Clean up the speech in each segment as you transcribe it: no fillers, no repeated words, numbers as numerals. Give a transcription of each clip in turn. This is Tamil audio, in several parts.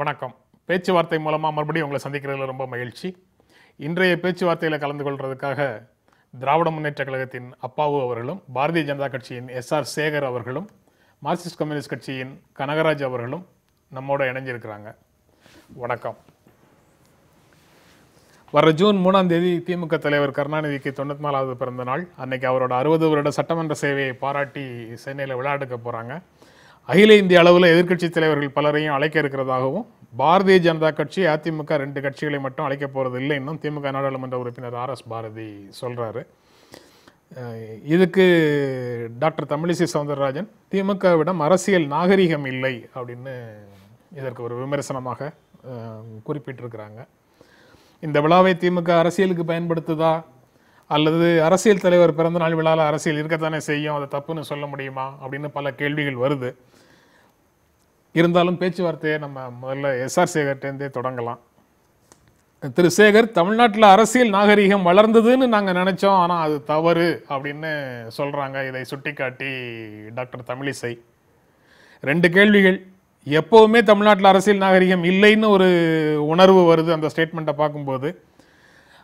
வணக்கம். பேச்சுவார்த்தை மூலமாக மறுபடியும் உங்களை சந்திக்கிறதுல ரொம்ப மகிழ்ச்சி. இன்றைய பேச்சுவார்த்தையில் கலந்து கொள்வதற்காக திராவிட முன்னேற்ற கழகத்தின் அப்பாவு அவர்களும், பாரதிய ஜனதா கட்சியின் எஸ்ஆர் சேகர் அவர்களும், மார்க்சிஸ்ட் கம்யூனிஸ்ட் கட்சியின் கனகராஜ் அவர்களும் நம்மோட இணைஞ்சிருக்கிறாங்க. வணக்கம். வர ஜூன் 3ஆம் தேதி திமுக தலைவர் கருணாநிதிக்கு 94வது பிறந்த நாள். அன்னைக்கு அவரோட 60 வருட சட்டமன்ற சேவையை பாராட்டி சென்னையில் விழா எடுக்க போகிறாங்க. அகில இந்திய அளவில் எதிர்க்கட்சி தலைவர்கள் பலரையும் அழைக்க இருக்கிறதாகவும், பாரதிய ஜனதா கட்சி, அதிமுக 2 கட்சிகளை மட்டும் அழைக்க போகிறது இல்லை இன்னும் திமுக நாடாளுமன்ற உறுப்பினர் RS பாரதி சொல்கிறாரு. இதுக்கு டாக்டர் தமிழிசை சவுந்தரராஜன் திமுகவிடம் அரசியல் நாகரிகம் இல்லை அப்படின்னு இதற்கு ஒரு விமர்சனமாக குறிப்பிட்டிருக்கிறாங்க. இந்த விழாவை திமுக அரசியலுக்கு பயன்படுத்துதா, அல்லது அரசியல் தலைவர் பிறந்தநாள் விழாவில் அரசியல் இருக்கத்தானே செய்யும், அதை தப்புன்னு சொல்ல முடியுமா அப்படின்னு பல கேள்விகள் வருது. இருந்தாலும் பேச்சுவார்த்தையை நம்ம முதல்ல எஸ்ஆர் சேகர்கிட்டேருந்தே தொடங்கலாம். திரு சேகர், தமிழ்நாட்டில் அரசியல் நாகரிகம் வளர்ந்ததுன்னு நாங்கள் நினச்சோம், ஆனால் அது தவறு அப்படின்னு சொல்கிறாங்க. இதை சுட்டிக்காட்டி டாக்டர் தமிழிசை 2 கேள்விகள். எப்போவுமே தமிழ்நாட்டில் அரசியல் நாகரிகம் இல்லைன்னு ஒரு உணர்வு வருது அந்த ஸ்டேட்மெண்ட்டை பார்க்கும்போது.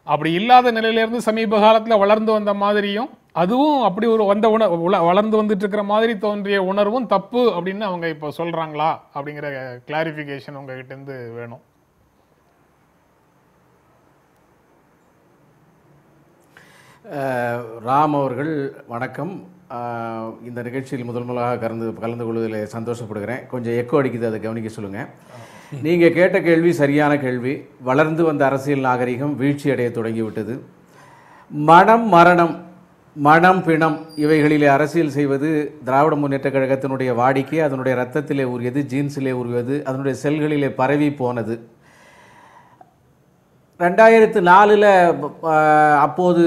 அப்படி இல்லாத நிலையிலேருந்து சமீப காலத்தில் வளர்ந்து வந்த மாதிரியும், அதுவும் அப்படி ஒரு வளர்ந்து வந்துட்டு இருக்கிற மாதிரி தோன்றிய உணர்வும் தப்பு அப்படின்னு அவங்க இப்போ சொல்கிறாங்களா அப்படிங்கிற கிளாரிஃபிகேஷன் உங்ககிட்டேருந்து வேணும். ராம் அவர்கள் வணக்கம். இந்த நிகழ்ச்சியில் முதலாக கலந்து கொள்வதில் சந்தோஷப்படுகிறேன். கொஞ்சம் எக்கோ அடிக்குது, அதை கவனிக்க சொல்லுங்கள். நீங்கள் கேட்ட கேள்வி சரியான கேள்வி. வளர்ந்து வந்த அரசியல் நாகரிகம் வீழ்ச்சி அடைய தொடங்கிவிட்டது. மனம் மரணம், மனம் பிணம் இவைகளிலே அரசியல் செய்வது திராவிட முன்னேற்ற கழகத்தினுடைய வாடிக்கை. அதனுடைய ரத்தத்திலே ஊறியது, ஜீன்ஸிலே ஊறியது, அதனுடைய செல்களிலே பரவி போனது. 2004 அப்போது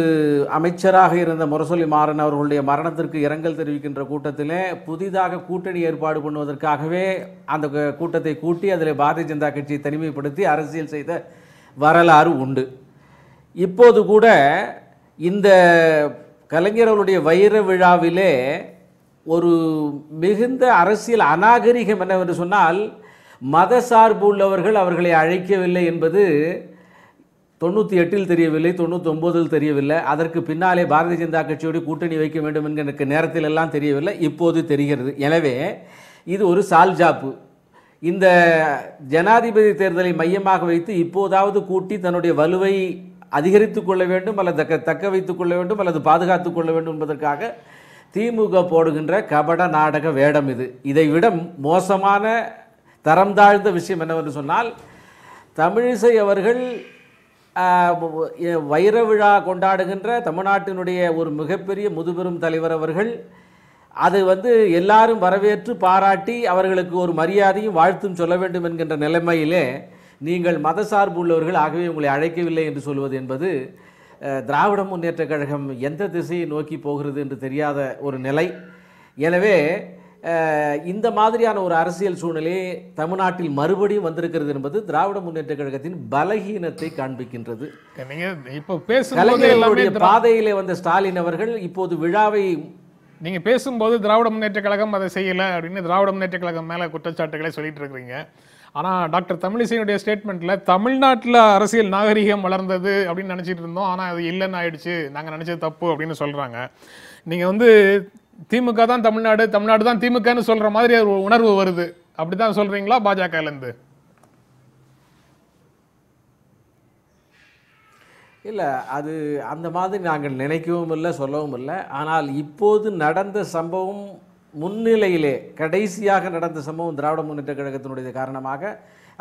அமைச்சராக இருந்த முரசொலி மாறன் அவர்களுடைய மரணத்திற்கு இரங்கல் தெரிவிக்கின்ற கூட்டத்திலே புதிதாக கூட்டணி ஏற்பாடு பண்ணுவதற்காகவே அந்த கூட்டத்தை கூட்டி அதில் பாரதிய ஜனதா கட்சியை தனிமைப்படுத்தி அரசியல் செய்த வரலாறு உண்டு. இப்போது கூட இந்த கலைஞர் அவருடைய வைர விழாவிலே ஒரு மிகுந்த அரசியல் அநாகரிகம் என்னவென்று சொன்னால், மத சார்பு உள்ளவர்கள் அவர்களை அழைக்கவில்லை என்பது 98 தெரியவில்லை, 99 தெரியவில்லை, அதற்கு பின்னாலே பாரதிய ஜனதா கட்சியோடு கூட்டணி வைக்க வேண்டும் என்கிற நேரத்தில் எல்லாம் தெரியவில்லை, இப்போது தெரிகிறது. எனவே இது ஒரு சால்ஜாப்பு. இந்த ஜனாதிபதி தேர்தலை மையமாக வைத்து இப்போதாவது கூட்டி தன்னுடைய வலுவை அதிகரித்து கொள்ள வேண்டும், அல்லது தக்க வைத்துக் கொள்ள வேண்டும், அல்லது பாதுகாத்து கொள்ள வேண்டும் என்பதற்காக திமுக போடுகின்ற கபட நாடக வேடம் இது. இதைவிட மோசமான தரம் தாழ்ந்த விஷயம் என்னவென்று சொன்னால், தமிழிசை அவர்கள் வைர விழா கொண்டாடுகின்ற தமிழ்நாட்டினுடைய ஒரு மிகப்பெரிய முதுபெரும் தலைவர் அவர்கள் அது எல்லாரும் வரவேற்று பாராட்டி அவர்களுக்கு ஒரு மரியாதையும் வாழ்த்தும் சொல்ல வேண்டும் என்கின்ற நிலைமையிலே நீங்கள் மதசார்பு உள்ளவர்கள் ஆகவே உங்களை அழைக்கவில்லை என்று சொல்வது என்பது திராவிட முன்னேற்ற கழகம் எந்த திசையை நோக்கி போகிறது என்று தெரியாத ஒரு நிலை. எனவே இந்த மாதிரியான ஒரு அரசியல் சூழ்நிலையை தமிழ்நாட்டில் மறுபடியும் வந்திருக்கிறது என்பது திராவிட முன்னேற்ற கழகத்தின் பலகீனத்தை காண்பிக்கின்றது. கலைஞர்களுடைய பாதையிலே வந்த ஸ்டாலின் அவர்கள் இப்போது விழாவை நீங்க பேசும்போது திராவிட முன்னேற்ற கழகம் அதை செய்யல அப்படின்னு திராவிட முன்னேற்ற கழகம் மேல குற்றச்சாட்டுகளை சொல்லிட்டு இருக்கிறீங்க. ஆனா டாக்டர் தமிழிசையினுடைய ஸ்டேட்மெண்ட்ல தமிழ்நாட்டில் அரசியல் நாகரிகம் வளர்ந்தது அப்படின்னு நினைச்சிட்டு இருந்தோம், ஆனா அது இல்லைன்னு ஆயிடுச்சு, நாங்க நினைச்சது தப்பு அப்படின்னு சொல்றாங்க. நீங்க திமுக தான் தமிழ்நாடு, தமிழ்நாடு தான் திமுகன்னு சொல்ற மாதிரி ஒரு உணர்வு வருது. அப்படிதான் சொல்றீங்களா பாஜகலேருந்து? இல்லை, அது அந்த மாதிரி நாங்கள் நினைக்கவும் இல்லை, சொல்லவும் இல்லை. ஆனால் இப்போது நடந்த சம்பவம் முன்னிலையிலே கடைசியாக நடந்த சம்பவம் திராவிட முன்னேற்ற கழகத்தினுடைய காரணமாக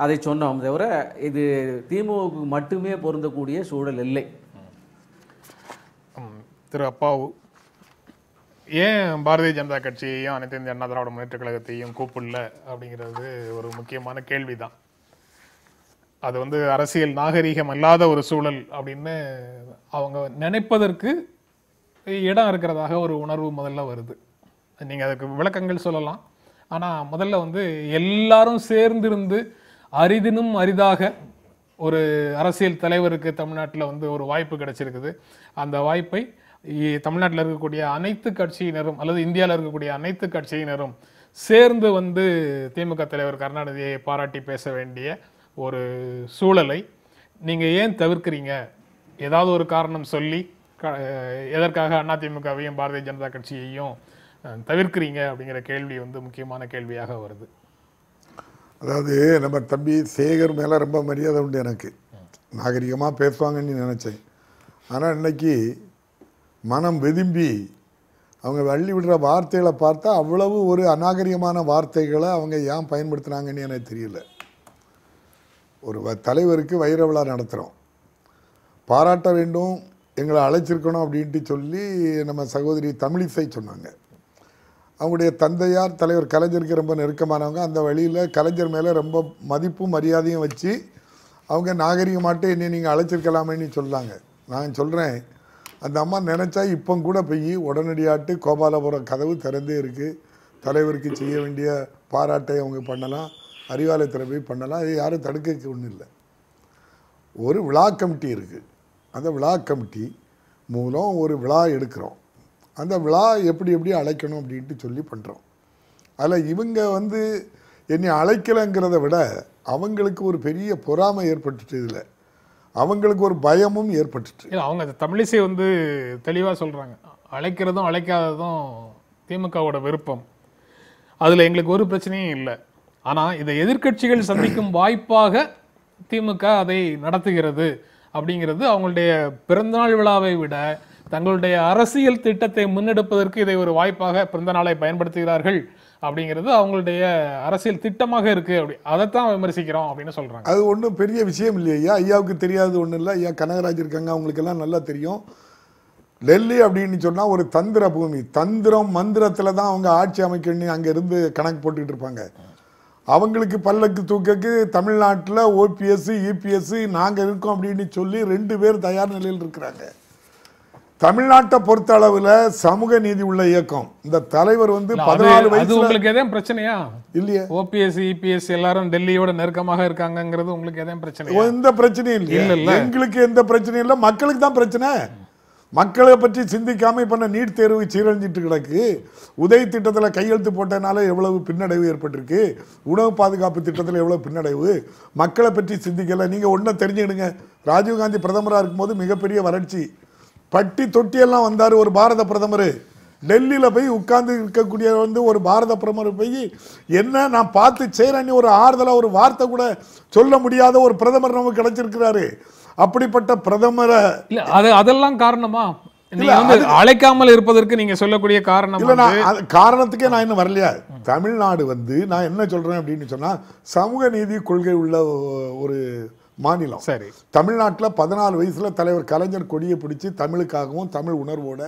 அதை சொன்னோம் தவிர இது திமுகவுக்கு மட்டுமே பொருந்தக்கூடிய சூழல் இல்லை. திரு அப்பாவு, ஏன் பாரதிய ஜனதா கட்சியையும் அனைத்து இந்திய அண்ணா திராவிட முன்னேற்ற கழகத்தையும் கூப்பிடல அப்படிங்கிறது ஒரு முக்கியமான கேள்விதான். அது அரசியல் நாகரீகம் அல்லாத ஒரு சூழல் அப்படின்னு அவங்க நினைப்பதற்கு இடம் இருக்கிறதாக ஒரு உணர்வு முதல்ல வருது. நீங்கள் அதுக்கு விளக்கங்கள் சொல்லலாம். ஆனால் முதல்ல எல்லாரும் சேர்ந்திருந்து அரிதினும் அரிதாக ஒரு அரசியல் தலைவருக்கு தமிழ்நாட்டில் ஒரு வாய்ப்பு கிடைச்சிருக்குது. அந்த வாய்ப்பை தமிழ்நாட்டில் இருக்கக்கூடிய அனைத்து கட்சியினரும் அல்லது இந்தியாவில் இருக்கக்கூடிய அனைத்து கட்சியினரும் சேர்ந்து வந்து திமுக தலைவர் கருணாநிதியை பாராட்டி பேச வேண்டிய ஒரு சூழலை நீங்க ஏன் தவிர்க்கிறீங்க? ஏதாவது ஒரு காரணம் சொல்லி எதற்காக அதிமுகவையும் பாரதிய ஜனதா கட்சியையும் தவிர்க்கிறீங்க அப்படிங்கிற கேள்வி வந்து முக்கியமான கேள்வியாக வருது. அதாவது நம்ம தம்பி சேகர் மேலே ரொம்ப மரியாதை உண்டு, எனக்கு நாகரிகமாக பேசுவாங்கன்னு நினச்சேன். ஆனால் இன்னைக்கு மனம் வெதும்பி அவங்க வள்ளி விடுற வார்த்தைகளை பார்த்தா அவ்வளவு ஒரு அநாகரிகமான வார்த்தைகளை அவங்க ஏன் பயன்படுத்துனாங்கன்னு எனக்கு தெரியல. ஒரு தலைவருக்கு வைர விழா நடத்துகிறோம், பாராட்ட வேண்டும், எங்களை அழைச்சிருக்கணும் அப்படின்ட்டு சொல்லி நம்ம சகோதரி தமிழிசை சொன்னாங்க. அவங்களுடைய தந்தையார் தலைவர் கலைஞருக்கு ரொம்ப நெருக்கமானவங்க. அந்த வழியில் கலைஞர் மேலே ரொம்ப மதிப்பும் மரியாதையும் வச்சு அவங்க நாகரிகமாட்டு என்னை நீங்கள் அழைச்சிருக்கலாமேன்னு சொல்லாங்க. நான் சொல்கிறேன், அந்த அம்மா நினச்சா இப்போ கூட போய் உடனடியாட்டு கோபாலபுரம் கதவு திறந்தே இருக்குது, தலைவருக்கு செய்ய வேண்டிய பாராட்டை அவங்க பண்ணலாம், அறிவாலயத்தில் போய் பண்ணலாம். இது யாரும் தடுக்க ஒன்றும் இல்லை. ஒரு விழா கமிட்டி இருக்குது, அந்த விழா கமிட்டி மூலம் ஒரு விழா எடுக்கிறோம். அந்த விழா எப்படி எப்படி அழைக்கணும் அப்படின்ட்டு சொல்லி பண்ணுறோம். அதில் இவங்க வந்து என்னை அழைக்கலைங்கிறத விட அவங்களுக்கு ஒரு பெரிய பொறாமை ஏற்பட்டுட்டு, இதில் அவங்களுக்கு ஒரு பயமும் ஏற்பட்டுட்டு. அவங்க தமிழிசை வந்து தெளிவாக சொல்கிறாங்க, அழைக்கிறதும் அழைக்காததும் திமுகவோட விருப்பம், அதில் எங்களுக்கு ஒரு பிரச்சனையும் இல்லை. ஆனால் இதை எதிர்க்கட்சிகள் சந்திக்கும் வாய்ப்பாக திமுக அதை நடத்துகிறது அப்படிங்கிறது அவங்களுடைய பிறந்தநாள் விழாவை விட தங்களுடைய அரசியல் திட்டத்தை முன்னெடுப்பதற்கு இதை ஒரு வாய்ப்பாக பிறந்த நாளை பயன்படுத்துகிறார்கள் அப்படிங்கிறது அவங்களுடைய அரசியல் திட்டமாக இருக்கு. அப்படி அதைத்தான் விமர்சிக்கிறோம் அப்படின்னு சொல்றாங்க. அது ஒன்றும் பெரிய விஷயம் இல்லையா? ஐயாவுக்கு தெரியாது ஒன்றும் இல்லை. ஐயா கனகராஜ் இருக்காங்க, அவங்களுக்கெல்லாம் நல்லா தெரியும். டெல்லி அப்படின்னு சொன்னால் ஒரு தந்திர பூமி, தந்திரம் மந்திரத்தில் தான் அவங்க ஆட்சி அமைக்கணும்னு அங்கே இருந்து கணக்கு போட்டுக்கிட்டு இருப்பாங்க. அவங்களுக்கு பல்லக்கு தூக்கக்கு தமிழ்நாட்டில் ஓபிஎஸ் இபிஎஸ் நாங்கள் இருக்கோம் அப்படின்னு சொல்லி 2 பேர் தயார் நிலையில் இருக்கிறாங்க. தமிழ்நாட்டை பொறுத்த அளவில் சமூக நீதி உள்ள இயக்கம். இந்த தலைவர் வந்து 14 வயசு. உங்களுக்கு எதுவும் பிரச்சனையா இல்லையா? ஓபிஎஸ் இபிஎஸ் எல்லாரும் டெல்லியோட நெருக்கமாக இருக்காங்கிறது உங்களுக்கு எதுவும் பிரச்சனை? எந்த பிரச்சனையும் இல்லை. எங்களுக்கு எந்த பிரச்சனையும் இல்லை, மக்களுக்கு தான் பிரச்சனை. மக்களை பற்றி சிந்திக்காம இப்ப நீட் தேர்வு சீரழிஞ்சிட்டு கிடக்கு. உதய் திட்டத்தில் கையெழுத்து போட்டனால எவ்வளவு பின்னடைவு ஏற்பட்டிருக்கு, உணவு பாதுகாப்பு திட்டத்தில் எவ்வளவு பின்னடைவு, மக்களை பற்றி சிந்திக்கல. நீங்க ஒன்றை தெரிஞ்சுக்கிடுங்க, ராஜீவ்காந்தி பிரதமராக இருக்கும்போது மிகப்பெரிய வறட்சி, பட்டி தொட்டியெல்லாம் வந்தார் ஒரு பாரத பிரதமர். டெல்லியில் போய் உட்கார்ந்து இருக்கக்கூடிய வந்து ஒரு பாரத பிரதமர் போய் என்ன நான் பார்த்து செய்கிறேன்னு ஒரு ஆறுதலாக ஒரு வார்த்தை கூட சொல்ல முடியாத ஒரு பிரதமர் நமக்கு கிடைச்சிருக்கிறாரு. அப்படிப்பட்ட பிரதமரை அதெல்லாம் காரணமா அழைக்காமல் இருப்பதற்கு நீங்க சொல்லக்கூடிய காரணம் இல்ல? காரணத்துக்கே நான் இன்னும் வரலையா? தமிழ்நாடு வந்து நான் என்ன சொல்றேன் அப்படின்னு சொன்னா சமூக நீதி கொள்கை உள்ள ஒரு மாநிலம். சரி, தமிழ்நாட்டில் 14 வயசுல தலைவர் கலைஞர் கொடியை பிடிச்சி தமிழுக்காகவும் தமிழ் உணர்வோட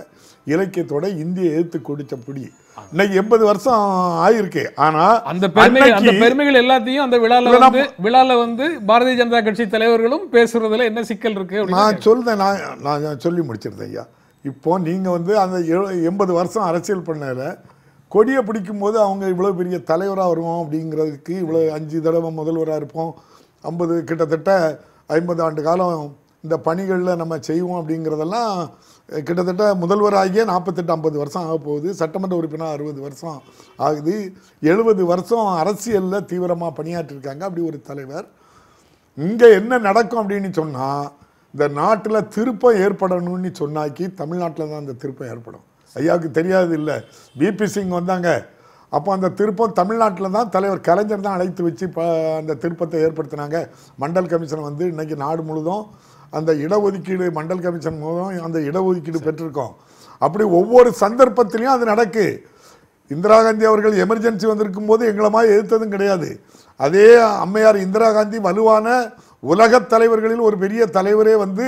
இலக்கியத்தோட இந்திய எதிர்த்து கொடிச்ச புடி இன்னைக்கு 80 வருஷம் ஆயிருக்கு. ஆனா அந்த பெருமைகள் எல்லாத்தையும் அந்த விழால வந்து பாரதிய ஜனதா கட்சி தலைவர்களும் பேசுறதுல என்ன சிக்கல் இருக்கு? நான் சொல்றேன், நான் சொல்லி முடிச்சிருந்தேன் ஐயா. இப்போ நீங்க வந்து அந்த 80 வருஷம் அரசியல் பண்ணல கொடியை பிடிக்கும் போது அவங்க இவ்வளவு பெரிய தலைவராக வருவோம் அப்படிங்கிறதுக்கு, இவ்வளவு 5 தடவை முதல்வராக இருப்போம், 50 கிட்டத்தட்ட 50 ஆண்டு காலம் இந்த பணிகளில் நம்ம செய்வோம் அப்படிங்கிறதெல்லாம் கிட்டத்தட்ட முதல்வராகிய 48-50 வருஷம் ஆக போகுது. சட்டமன்ற உறுப்பினர் 60 வருஷம் ஆகுது. 70 வருஷம் அரசியலில் தீவிரமாக பணியாற்றிருக்காங்க. அப்படி ஒரு தலைவர் இங்கே என்ன நடக்கும் அப்படின்னு சொன்னால், இந்த நாட்டில் திருப்பம் ஏற்படணும்னு சொன்னாக்கி தமிழ்நாட்டில் தான் அந்த திருப்பம் ஏற்படும். ஐயாவுக்கு தெரியாது இல்லை, பிபி சிங் வந்தாங்க, அப்போ அந்த திருப்பம் தமிழ்நாட்டில் தான் தலைவர் கலைஞர் தான் அழைத்து வச்சு அந்த திருப்பத்தை ஏற்படுத்தினாங்க. மண்டல் கமிஷன் வந்து இன்றைக்கி நாடு முழுதும் அந்த இடஒதுக்கீடு, மண்டல் கமிஷன் மூலம் அந்த இடஒதுக்கீடு பெற்றிருக்கோம். அப்படி ஒவ்வொரு சந்தர்ப்பத்திலையும் அது நடக்கு. இந்திரா காந்தி அவர்கள் எமர்ஜென்சி வந்திருக்கும் போது எங்களை மாதிரி எதிர்த்ததும் கிடையாது. அதே அம்மையார் இந்திரா காந்தி வலுவான உலகத் தலைவர்களில் ஒரு பெரிய தலைவரே வந்து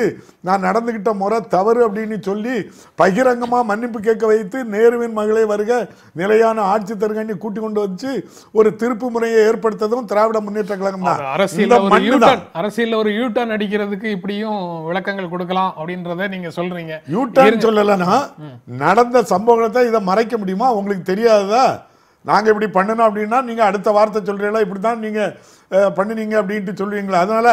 நான் நடந்துகிட்ட முறை தவறு அப்படின்னு சொல்லி பகிரங்கமாக மன்னிப்பு கேட்க வைத்து நேருவின் மகளே வருக நிலையான ஆட்சி தருகன்னு கூட்டி கொண்டு வச்சு ஒரு திருப்பு முறையை ஏற்படுத்ததும் திராவிட முன்னேற்ற கழகம் தான். அரசியல் ஒரு யூட்டர்ன் அடிக்கிறதுக்கு இப்படியும் விளக்கங்கள் கொடுக்கலாம் அப்படின்றத நீங்க சொல்றீங்க. யூட்டர்ன் சொல்லலைன்னா நடந்த சம்பவத்தை இதை மறைக்க முடியுமா? உங்களுக்கு தெரியாததா? நாங்கள் இப்படி பண்ணணும் அப்படின்னா நீங்கள் அடுத்த வார்த்தை சொல்கிறீங்களா, இப்படி தான் நீங்கள் பண்ணினீங்க அப்படின்ட்டு சொல்லுவீங்களா? அதனால்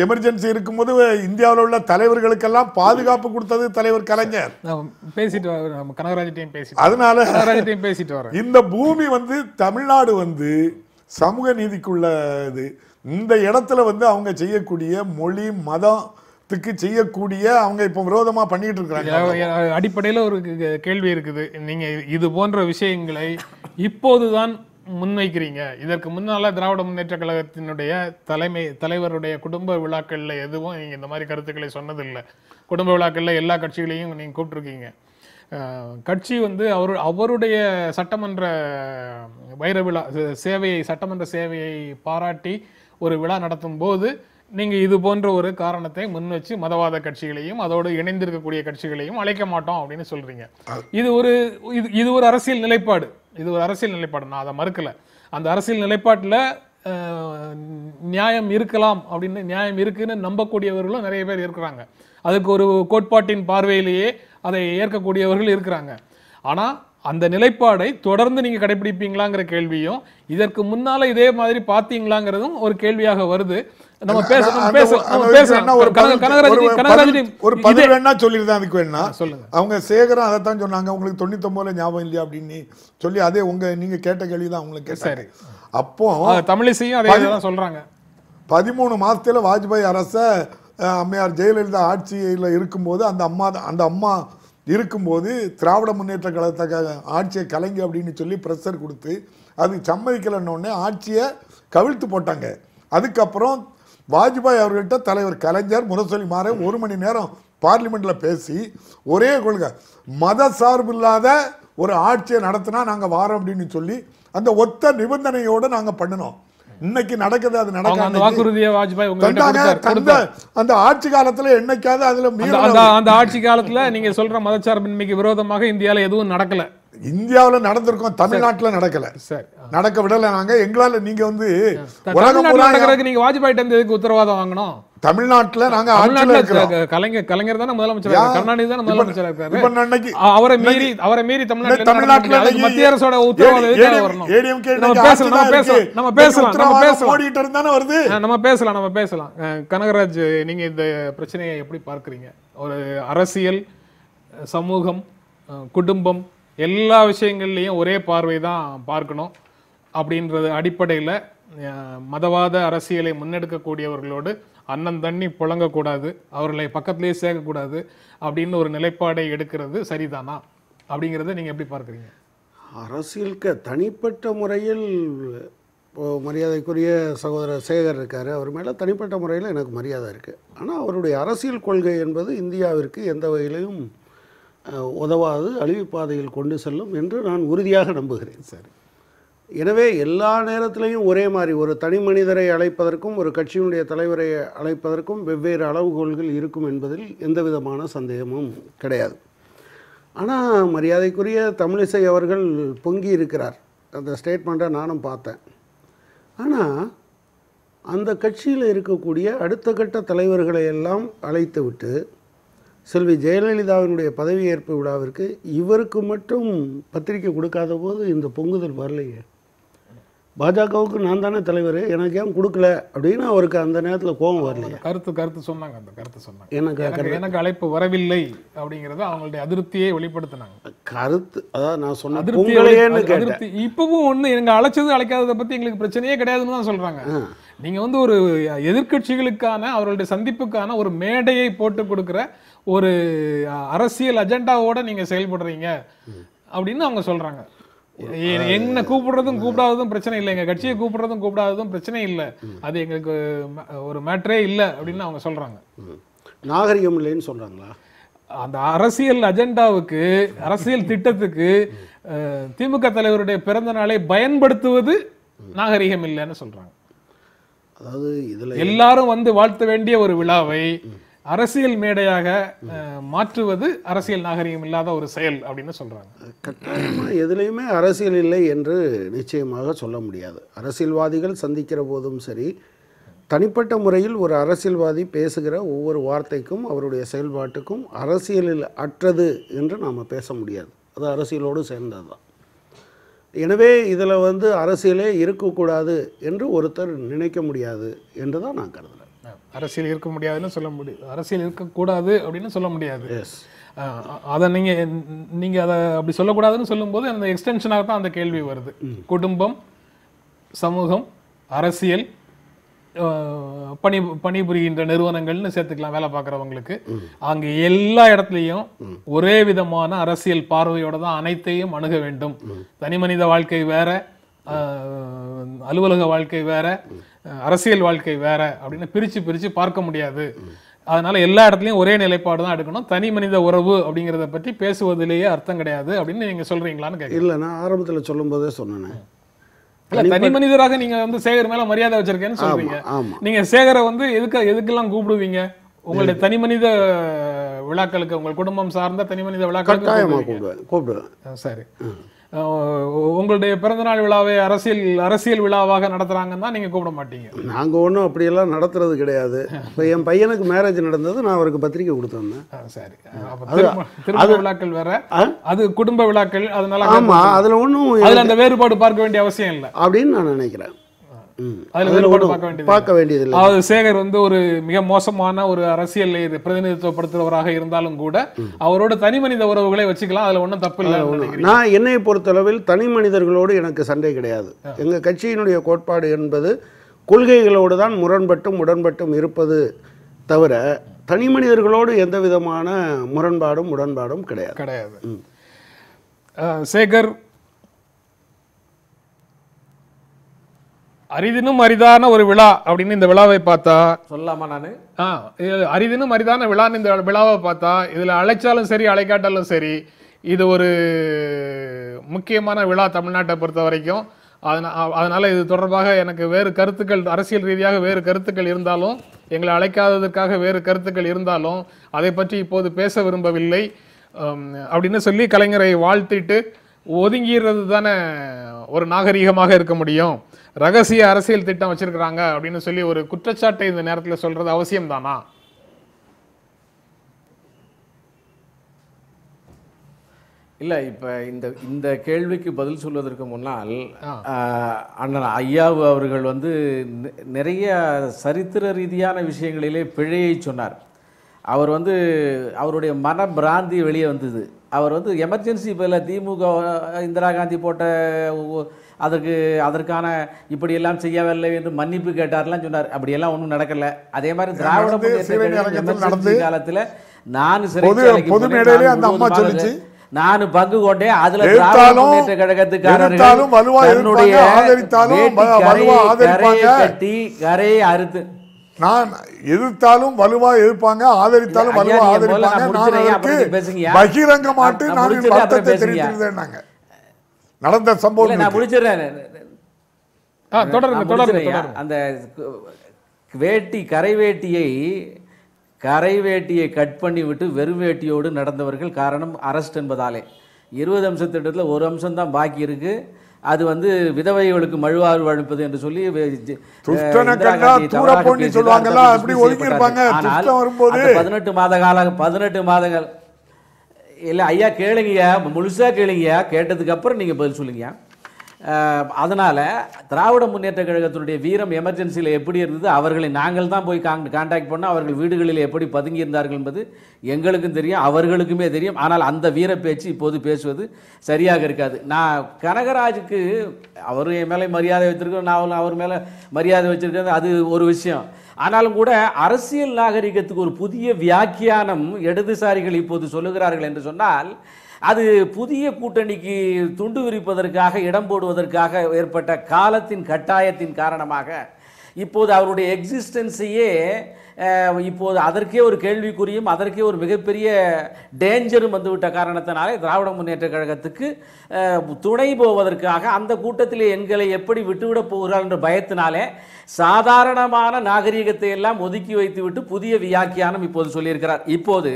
எமர்ஜென்சி இருக்கும்போது இந்தியாவில் உள்ள தலைவர்களுக்கெல்லாம் பாதுகாப்பு கொடுத்தது தலைவர் கலைஞர். பேசிட்டு கனகராஜ்டையும் பேசிட்டு அதனால கனகராஜ்டையும் பேசிட்டு வரேன். இந்த பூமி வந்து தமிழ்நாடு வந்து சமூக நீதிக்குள்ள இது. இந்த இடத்துல வந்து அவங்க செய்யக்கூடிய மொழி மதத்துக்கு செய்யக்கூடிய அவங்க இப்போ விரோதமாக பண்ணிட்டு இருக்கிறாங்க. அடிப்படையில் ஒரு கேள்வி இருக்குது. நீங்க இது போன்ற விஷயங்களை இப்போதுதான் முன்வைக்கிறீங்க. இதற்கு முன்னால திராவிட முன்னேற்ற கழகத்தினுடைய தலைவருடைய குடும்ப விழாக்கள்ல எதுவும் நீங்க இந்த மாதிரி கருத்துக்களை சொன்னதில்லை. குடும்ப விழாக்கள்ல எல்லா கட்சிகளையும் நீங்க கூப்பிட்டுருக்கீங்க. கட்சி வந்து அவருடைய சட்டமன்ற வைர விழா சேவையை, சட்டமன்ற சேவையை பாராட்டி ஒரு விழா நடத்தும் போது நீங்க இது போன்ற ஒரு காரணத்தை முன் வச்சு மதவாத கட்சிகளையும் அதோடு இணைந்திருக்கக்கூடிய கட்சிகளையும் அழைக்க மாட்டோம் அப்படின்னு சொல்றீங்க. இது ஒரு அரசியல் நிலைப்பாடு. இது ஒரு அரசியல் நிலைப்பாடு, நான் அதை மறுக்கல. அந்த அரசியல் நிலைப்பாட்டில் நியாயம் இருக்கலாம் அப்படின்னு, நியாயம் இருக்குன்னு நம்பக்கூடியவர்களும் நிறைய பேர் இருக்கிறாங்க. அதுக்கு ஒரு கோட்பாட்டின் பார்வையிலேயே அதை ஏற்கக்கூடியவர்கள் இருக்கிறாங்க. ஆனா அந்த நிலைப்பாடை தொடர்ந்து நீங்க கடைபிடிப்பீங்களாங்கிற கேள்வியும், இதற்கு முன்னால இதே மாதிரி பாத்தீங்களாங்கிறதும் ஒரு கேள்வியாக வருது. நம்ம அவங்க சேகரம் அதைத்தான் சொன்னாங்க, உங்களுக்கு 99 ஞாபகம் இல்லையா அப்படின்னு சொல்லி, அதே நீங்க கேட்ட கேள்விதான் அவங்களுக்கு கேட்டாரு. அப்போ தமிழிசையும் அதே தான் சொல்றாங்க. 13 மாசத்துல வாஜ்பாய் அரச அம்மையார் ஜெயலலிதா ஆட்சியில் இருக்கும்போது அந்த அம்மா இருக்கும்போது திராவிட முன்னேற்ற கழகத்தை ஆட்சியை கலைங்க அப்படின்னு சொல்லி ப்ரெஷர் கொடுத்து அது சம்மதிக்கலன்னொடனே ஆட்சியை கவிழ்த்து போட்டாங்க. அதுக்கப்புறம் வாஜ்பாய் அவர்கிட்ட தலைவர் கலைஞர் முரசொலி மாறன் 1 மணி நேரம் பார்லிமெண்ட்ல பேசி ஒரே கொள்கை, மத சார்பு இல்லாத ஒரு ஆட்சியை நடத்தினா நாங்கள் வாரோம் அப்படின்னு சொல்லி அந்த ஒத்த நிபந்தனையோடு நாங்கள் பண்ணினோம். இன்னைக்கு நடக்குது, அது நடக்காது. அந்த ஆட்சி காலத்துல என்னைக்காவது அதுல அந்த ஆட்சி காலத்துல நீங்க சொல்ற மதச்சார்பின்மைக்கு விரோதமாக இந்தியால எதுவும் நடக்கல. இந்தியாவில நடந்திருக்கோம், தமிழ்நாட்டுல நடக்கல. நடக்க விடல நாங்க. எங்களால நீங்க வந்து நீங்க வாஜ்பாய் எதுக்கு உத்தரவாதம் வாங்கணும்? தமிழ்நாட்டுல நாங்க கலைஞர் தானே முதலமைச்சர், கருணாநிதி தானே முதலமைச்சர் இருக்காரு. அவரை மீறி தமிழ்நாட்டுல மத்திய அரசோட உத்தரவாதம் நம்ம பேசலாம். கனகராஜ், நீங்க இந்த பிரச்சனையை எப்படி பார்க்கறீங்க? ஒரு அரசியல், சமூகம், குடும்பம் எல்லா விஷயங்கள்லையும் ஒரே பார்வை தான் பார்க்கணும் அப்படின்றது அடிப்படையில் மதவாத அரசியலை முன்னெடுக்கக்கூடியவர்களோடு அண்ணன் தண்ணி புழங்கக்கூடாது, அவர்களை பக்கத்திலேயே சேர்க்கக்கூடாது அப்படின்னு ஒரு நிலைப்பாடை எடுக்கிறது சரிதானா அப்படிங்கிறத நீங்கள் எப்படி பார்க்குறீங்க? அரசியலுக்கு தனிப்பட்ட முறையில் மரியாதைக்குரிய சகோதரர் சேகர் இருக்கார், அவர் மேலே தனிப்பட்ட முறையில் எனக்கு மரியாதை இருக்குது. ஆனால் அவருடைய அரசியல் கொள்கை என்பது இந்தியாவிற்கு எந்த வகையிலையும் உதவாது, அழிவு பாதையில் கொண்டு செல்லும் என்று நான் உறுதியாக நம்புகிறேன். சரி, எனவே எல்லா நேரத்திலையும் ஒரே மாதிரி ஒரு தனி மனிதரை அழைப்பதற்கும் ஒரு கட்சியினுடைய தலைவரை அழைப்பதற்கும் வெவ்வேறு அளவுகோல்கள் இருக்கும் என்பதில் எந்த விதமான சந்தேகமும் கிடையாது. ஆனால் மரியாதைக்குரிய தமிழிசை அவர்கள் பொங்கி இருக்கிறார், அந்த ஸ்டேட்மெண்ட்டை நானும் பார்த்தேன். ஆனால் அந்த கட்சியில் இருக்கக்கூடிய அடுத்த கட்ட தலைவர்களை எல்லாம் அழைத்து விட்டு செல்வி ஜெயலலிதாவினுடைய பதவியேற்பு விழாவிற்கு இவருக்கு மட்டும் பத்திரிக்கை கொடுக்காத போது இந்த பொங்குதல் வரலையே. பாஜகவுக்கு நான் தானே தலைவர், எனக்கு ஏன் கொடுக்கல அப்படின்னு அவருக்கு அந்த நேரத்தில் கோபம் வரலையே. கருத்து சொன்னாங்க. அந்த கருத்து சொன்னாங்க, எனக்கு அழைப்பு வரவில்லை அப்படிங்கிறத அவங்களுடைய அதிருப்தியை வெளிப்படுத்தினாங்க. கருத்து அதான் நான் சொன்ன அதிருப்தி. இப்பவும் ஒண்ணு, எங்க அழைச்சது அழைக்காததை பத்தி எங்களுக்கு பிரச்சனையே கிடையாதுன்னு தான் சொல்றாங்க. நீங்க வந்து ஒரு எதிர்கட்சிகளுக்கான அவர்களுடைய சந்திப்புக்கான ஒரு மேடையை போட்டு கொடுக்கிற ஒரு அரசியல் அஜெண்டாவோட நீங்க செயல்படுறீங்க அப்படின்னு அவங்க சொல்றாங்க. என்ன கூப்பிடுறதும் கூப்பிடாததும் பிரச்சனை இல்லை, எங்க கட்சியை கூப்பிடுறதும் கூப்பிடாததும் பிரச்சனை இல்லை, அது எங்களுக்கு ஒரு மேட்டரே இல்லை அப்படின்னு அவங்க சொல்றாங்க. நாகரிகம் இல்லைன்னு சொல்றாங்களா? அந்த அரசியல் அஜெண்டாவுக்கு, அரசியல் திட்டத்துக்கு திமுக தலைவருடைய பிறந்த நாளை பயன்படுத்துவது நாகரிகம் இல்லைன்னு சொல்றாங்க. அதாவது இதுல எல்லாரும் வந்து வாழ்த்த வேண்டிய ஒரு விழாவை அரசியல் மேடையாக மாற்றுவது அரசியல் நாகரிகம் இல்லாத ஒரு செயல் அப்படின்னு சொல்றாங்க. கட்டாயமாக எதுலையுமே அரசியல் இல்லை என்று நிச்சயமாக சொல்ல முடியாது. அரசியல்வாதிகள் சந்திக்கிற போதும் சரி, தனிப்பட்ட முறையில் ஒரு அரசியல்வாதி பேசுகிற ஒவ்வொரு வார்த்தைக்கும் அவருடைய செயல்பாட்டுக்கும் அரசியலில் அற்றது என்று நாம் பேச முடியாது. அது அரசியலோடு சேர்ந்தது தான். எனவே இதில் வந்து அரசியலே இருக்கக்கூடாது என்று ஒருத்தர் நினைக்க முடியாது என்று தான் நான் கருதுகிறேன். அரசியல் இருக்க முடியாதுன்னு சொல்ல முடியும், அரசியல் இருக்கக்கூடாது அப்படின்னு சொல்ல முடியாது. எஸ், அதை நீங்கள் அதை அப்படி சொல்லக்கூடாதுன்னு சொல்லும்போது அந்த எக்ஸ்டென்ஷனாக தான் அந்த கேள்வி வருது. குடும்பம், சமூகம், அரசியல், பணிபுரிகின்ற நிறுவனங்கள்னு சேர்த்துக்கலாம் வேலை பார்க்குறவங்களுக்கு. அங்கே எல்லா இடத்துலையும் ஒரே விதமான அரசியல் பார்வையோட தான் அனைத்தையும் அணுக வேண்டும். தனி மனித வாழ்க்கை வேற, அலுவலக வாழ்க்கை வேற, அரசியல் வாழ்க்கை வேற அப்படின்னு பிரித்து பார்க்க முடியாது. அதனால எல்லா இடத்துலையும் ஒரே நிலைப்பாடு தான் எடுக்கணும். தனி மனித உறவு அப்படிங்கிறத பற்றி பேசுவதிலேயே அர்த்தம் கிடையாது அப்படின்னு நீங்க சொல்றீங்களான்னு கேட்க. இல்லை, நான் ஆரம்பத்தில் சொல்லும் போதே சொன்னேன். தனி மனிதராக நீங்க வந்து சேகர் மேல மரியாதை வச்சிருக்கேன்னு சொல்றீங்க. நீங்க சேகரை வந்து எதுக்கெல்லாம் கூப்பிடுவீங்க? உங்களுடைய தனி மனித விழாக்களுக்கு, உங்கள் குடும்பம் சார்ந்த தனி மனித விழாக்களுக்கு கூப்பிடுவேன். சரி, உங்களுடைய பிறந்தநாள் விழாவை அரசியல் விழாவாக நடத்துறாங்கன்னா நீங்க கூப்பிட மாட்டீங்க. நாங்கள் ஒன்றும் அப்படியெல்லாம் நடத்துறது கிடையாது. இப்போ என் பையனுக்கு மேரேஜ் நடந்தது, நான் அவருக்கு பத்திரிக்கை கொடுத்துருந்தேன். சரி, திருமண விழாக்கள் வேற, அது குடும்ப விழாக்கள். அதனால ஆமா, அதில் ஒன்றும் அதுல அந்த வேறுபாடு பார்க்க வேண்டிய அவசியம் இல்லை அப்படின்னு நான் நினைக்கிறேன். அதுல வேறுபாடு பார்க்க வேண்டியதில்லை. அதாவது சேகர் வந்து ஒரு மிக மோசமான ஒரு அரசியலை பிரதிநிதித்துவப்படுத்துறவராக இருந்தாலும் கூட அவரோட தனி மனித உறவுகளை வச்சுக்கலாம், அதுல ஒன்றும் தப்பு இல்லை. நான் என்னை பொறுத்தளவில் தனி மனிதர்களோடு எனக்கு சண்டை கிடையாது. எங்க கட்சியினுடைய கோட்பாடு என்பது கொள்கைகளோடு தான் முரண்பட்டும் உடன்பட்டும் இருப்பது தவிர தனி மனிதர்களோடு எந்த விதமான முரண்பாடும் உடன்பாடும் கிடையாது. சேகர் அரிதினும் அரிதான ஒரு விழா அப்படின்னு இந்த விழாவை பார்த்தா சொல்லலாமா? நான் அரிதினும் அரிதான விழான்னு இந்த விழாவை பார்த்தா இதுல அழைச்சாலும் சரி அழைக்காட்டாலும் சரி இது ஒரு முக்கியமான விழா தமிழ்நாட்டை பொறுத்த வரைக்கும். அதனால இது தொடர்பாக எனக்கு வேறு கருத்துக்கள், அரசியல் ரீதியாக வேறு கருத்துக்கள் இருந்தாலும், எங்களை அழைக்காததற்காக வேறு கருத்துக்கள் இருந்தாலும் அதை பற்றி இப்போது பேச விரும்பவில்லை அப்படின்னு சொல்லி கலைஞரை வாழ்த்திட்டு ஒதுங்கிறது தானே ஒரு நாகரீகமாக இருக்க முடியும். ரகசிய அரசியல் திட்டம் வச்சிருக்கிறாங்க அப்படின்னு சொல்லி ஒரு குற்றச்சாட்டை இந்த நேரத்தில் சொல்றது அவசியம் தானா? இல்லை, இப்போ இந்த கேள்விக்கு பதில் சொல்வதற்கு முன்னால் அண்ணன் ஐயாவு அவர்கள் வந்து நிறைய சரித்திர ரீதியான விஷயங்களிலே பிழையை சொன்னார். அவர் வந்து அவருடைய மன பிராந்தி வெளியே வந்தது. அவர் வந்து எமர்ஜென்சி பில்ல திமுக இந்திரா காந்தி போட்ட அதற்கான இப்படியெல்லாம் செய்யவில்லை என்று மன்னிப்பு கேட்டார்லாம் சொன்னார். அப்படியெல்லாம் ஒன்றும் நடக்கலை. அதே மாதிரி திராவிட முன்னேற்ற காலத்தில் நான் நான் பங்கு கொண்டேன். அதுல திராவிட முன்னேற்ற கழகத்துக்காரர்கள் கரையை அறுத்து நான் எதிர்த்தாலும் வலுவா எதிர்ப்பாங்க, ஆதரித்தாலும் வலுவா ஆதரிப்பாங்க. பகிரங்கமாட்டு நான் வருத்தத்தை தெரிவித்திருந்தேன். நாங்க நடந்த சம்பவம் நான் முடிச்சிடுறேன். அந்த வேட்டி கரை வேட்டியை கட் பண்ணி விட்டு வெறும் வேட்டியோடு நடந்தவர்கள் காரணம் அரெஸ்ட் என்பதாலே 20 அம்ச திட்டத்தில் ஒரு அம்சம் தான் பாக்கி இருக்கு. அது வந்து விதவைகளுக்கு மழுவாறு வழங்குவது என்று சொல்லி 18 மாதங்கள் இல்லை ஐயா கேளுங்கய்யா, முழுசாக கேளுங்கய்யா, கேட்டதுக்கு அப்புறம் நீங்கள் பதில் சொல்லுங்க. அதனால் திராவிட முன்னேற்ற கழகத்தினுடைய வீரம் எமர்ஜென்சியில் எப்படி இருந்தது, அவர்களை நாங்கள் தான் போய் கான்டாக்ட் பண்ணோம். அவர்கள் வீடுகளில் எப்படி பதுங்கியிருந்தார்கள் என்பது எங்களுக்கும் தெரியும், அவர்களுக்குமே தெரியும். ஆனால் அந்த வீர பேச்சு இப்போது பேசுவது சரியாக இருக்காது. நான் கனகராஜுக்கு அவர் என் மேலே மரியாதை வச்சிருக்கேன், நான் அவர் மேலே மரியாதை வச்சிருக்கேன், அது ஒரு விஷயம். ஆனாலும் கூட அரசியல் நாகரிகத்துக்கு ஒரு புதிய வியாக்கியானம் இடதுசாரிகள் இப்போது சொல்லுகிறார்கள் என்று சொன்னால் அது புதிய கூட்டணிக்கு துண்டு விரிப்பதற்காக, இடம் போடுவதற்காக ஏற்பட்ட காலத்தின் கட்டாயத்தின் காரணமாக இப்போது அவருடைய எக்ஸிஸ்டன்ஸையே இப்போது அதற்கே ஒரு கேள்விக்குறியும் அதற்கே ஒரு மிகப்பெரிய டேஞ்சரும் வந்துவிட்ட காரணத்தினாலே திராவிட முன்னேற்ற கழகத்துக்கு துணை போவதற்காக அந்த கூட்டத்திலே எங்களை எப்படி விட்டுவிடப் போகிறார் என்ற பயத்தினாலே சாதாரணமான நாகரிகத்தை எல்லாம் ஒதுக்கி வைத்துவிட்டு புதிய வியாக்கியானம் இப்போது சொல்லியிருக்கிறார். இப்போது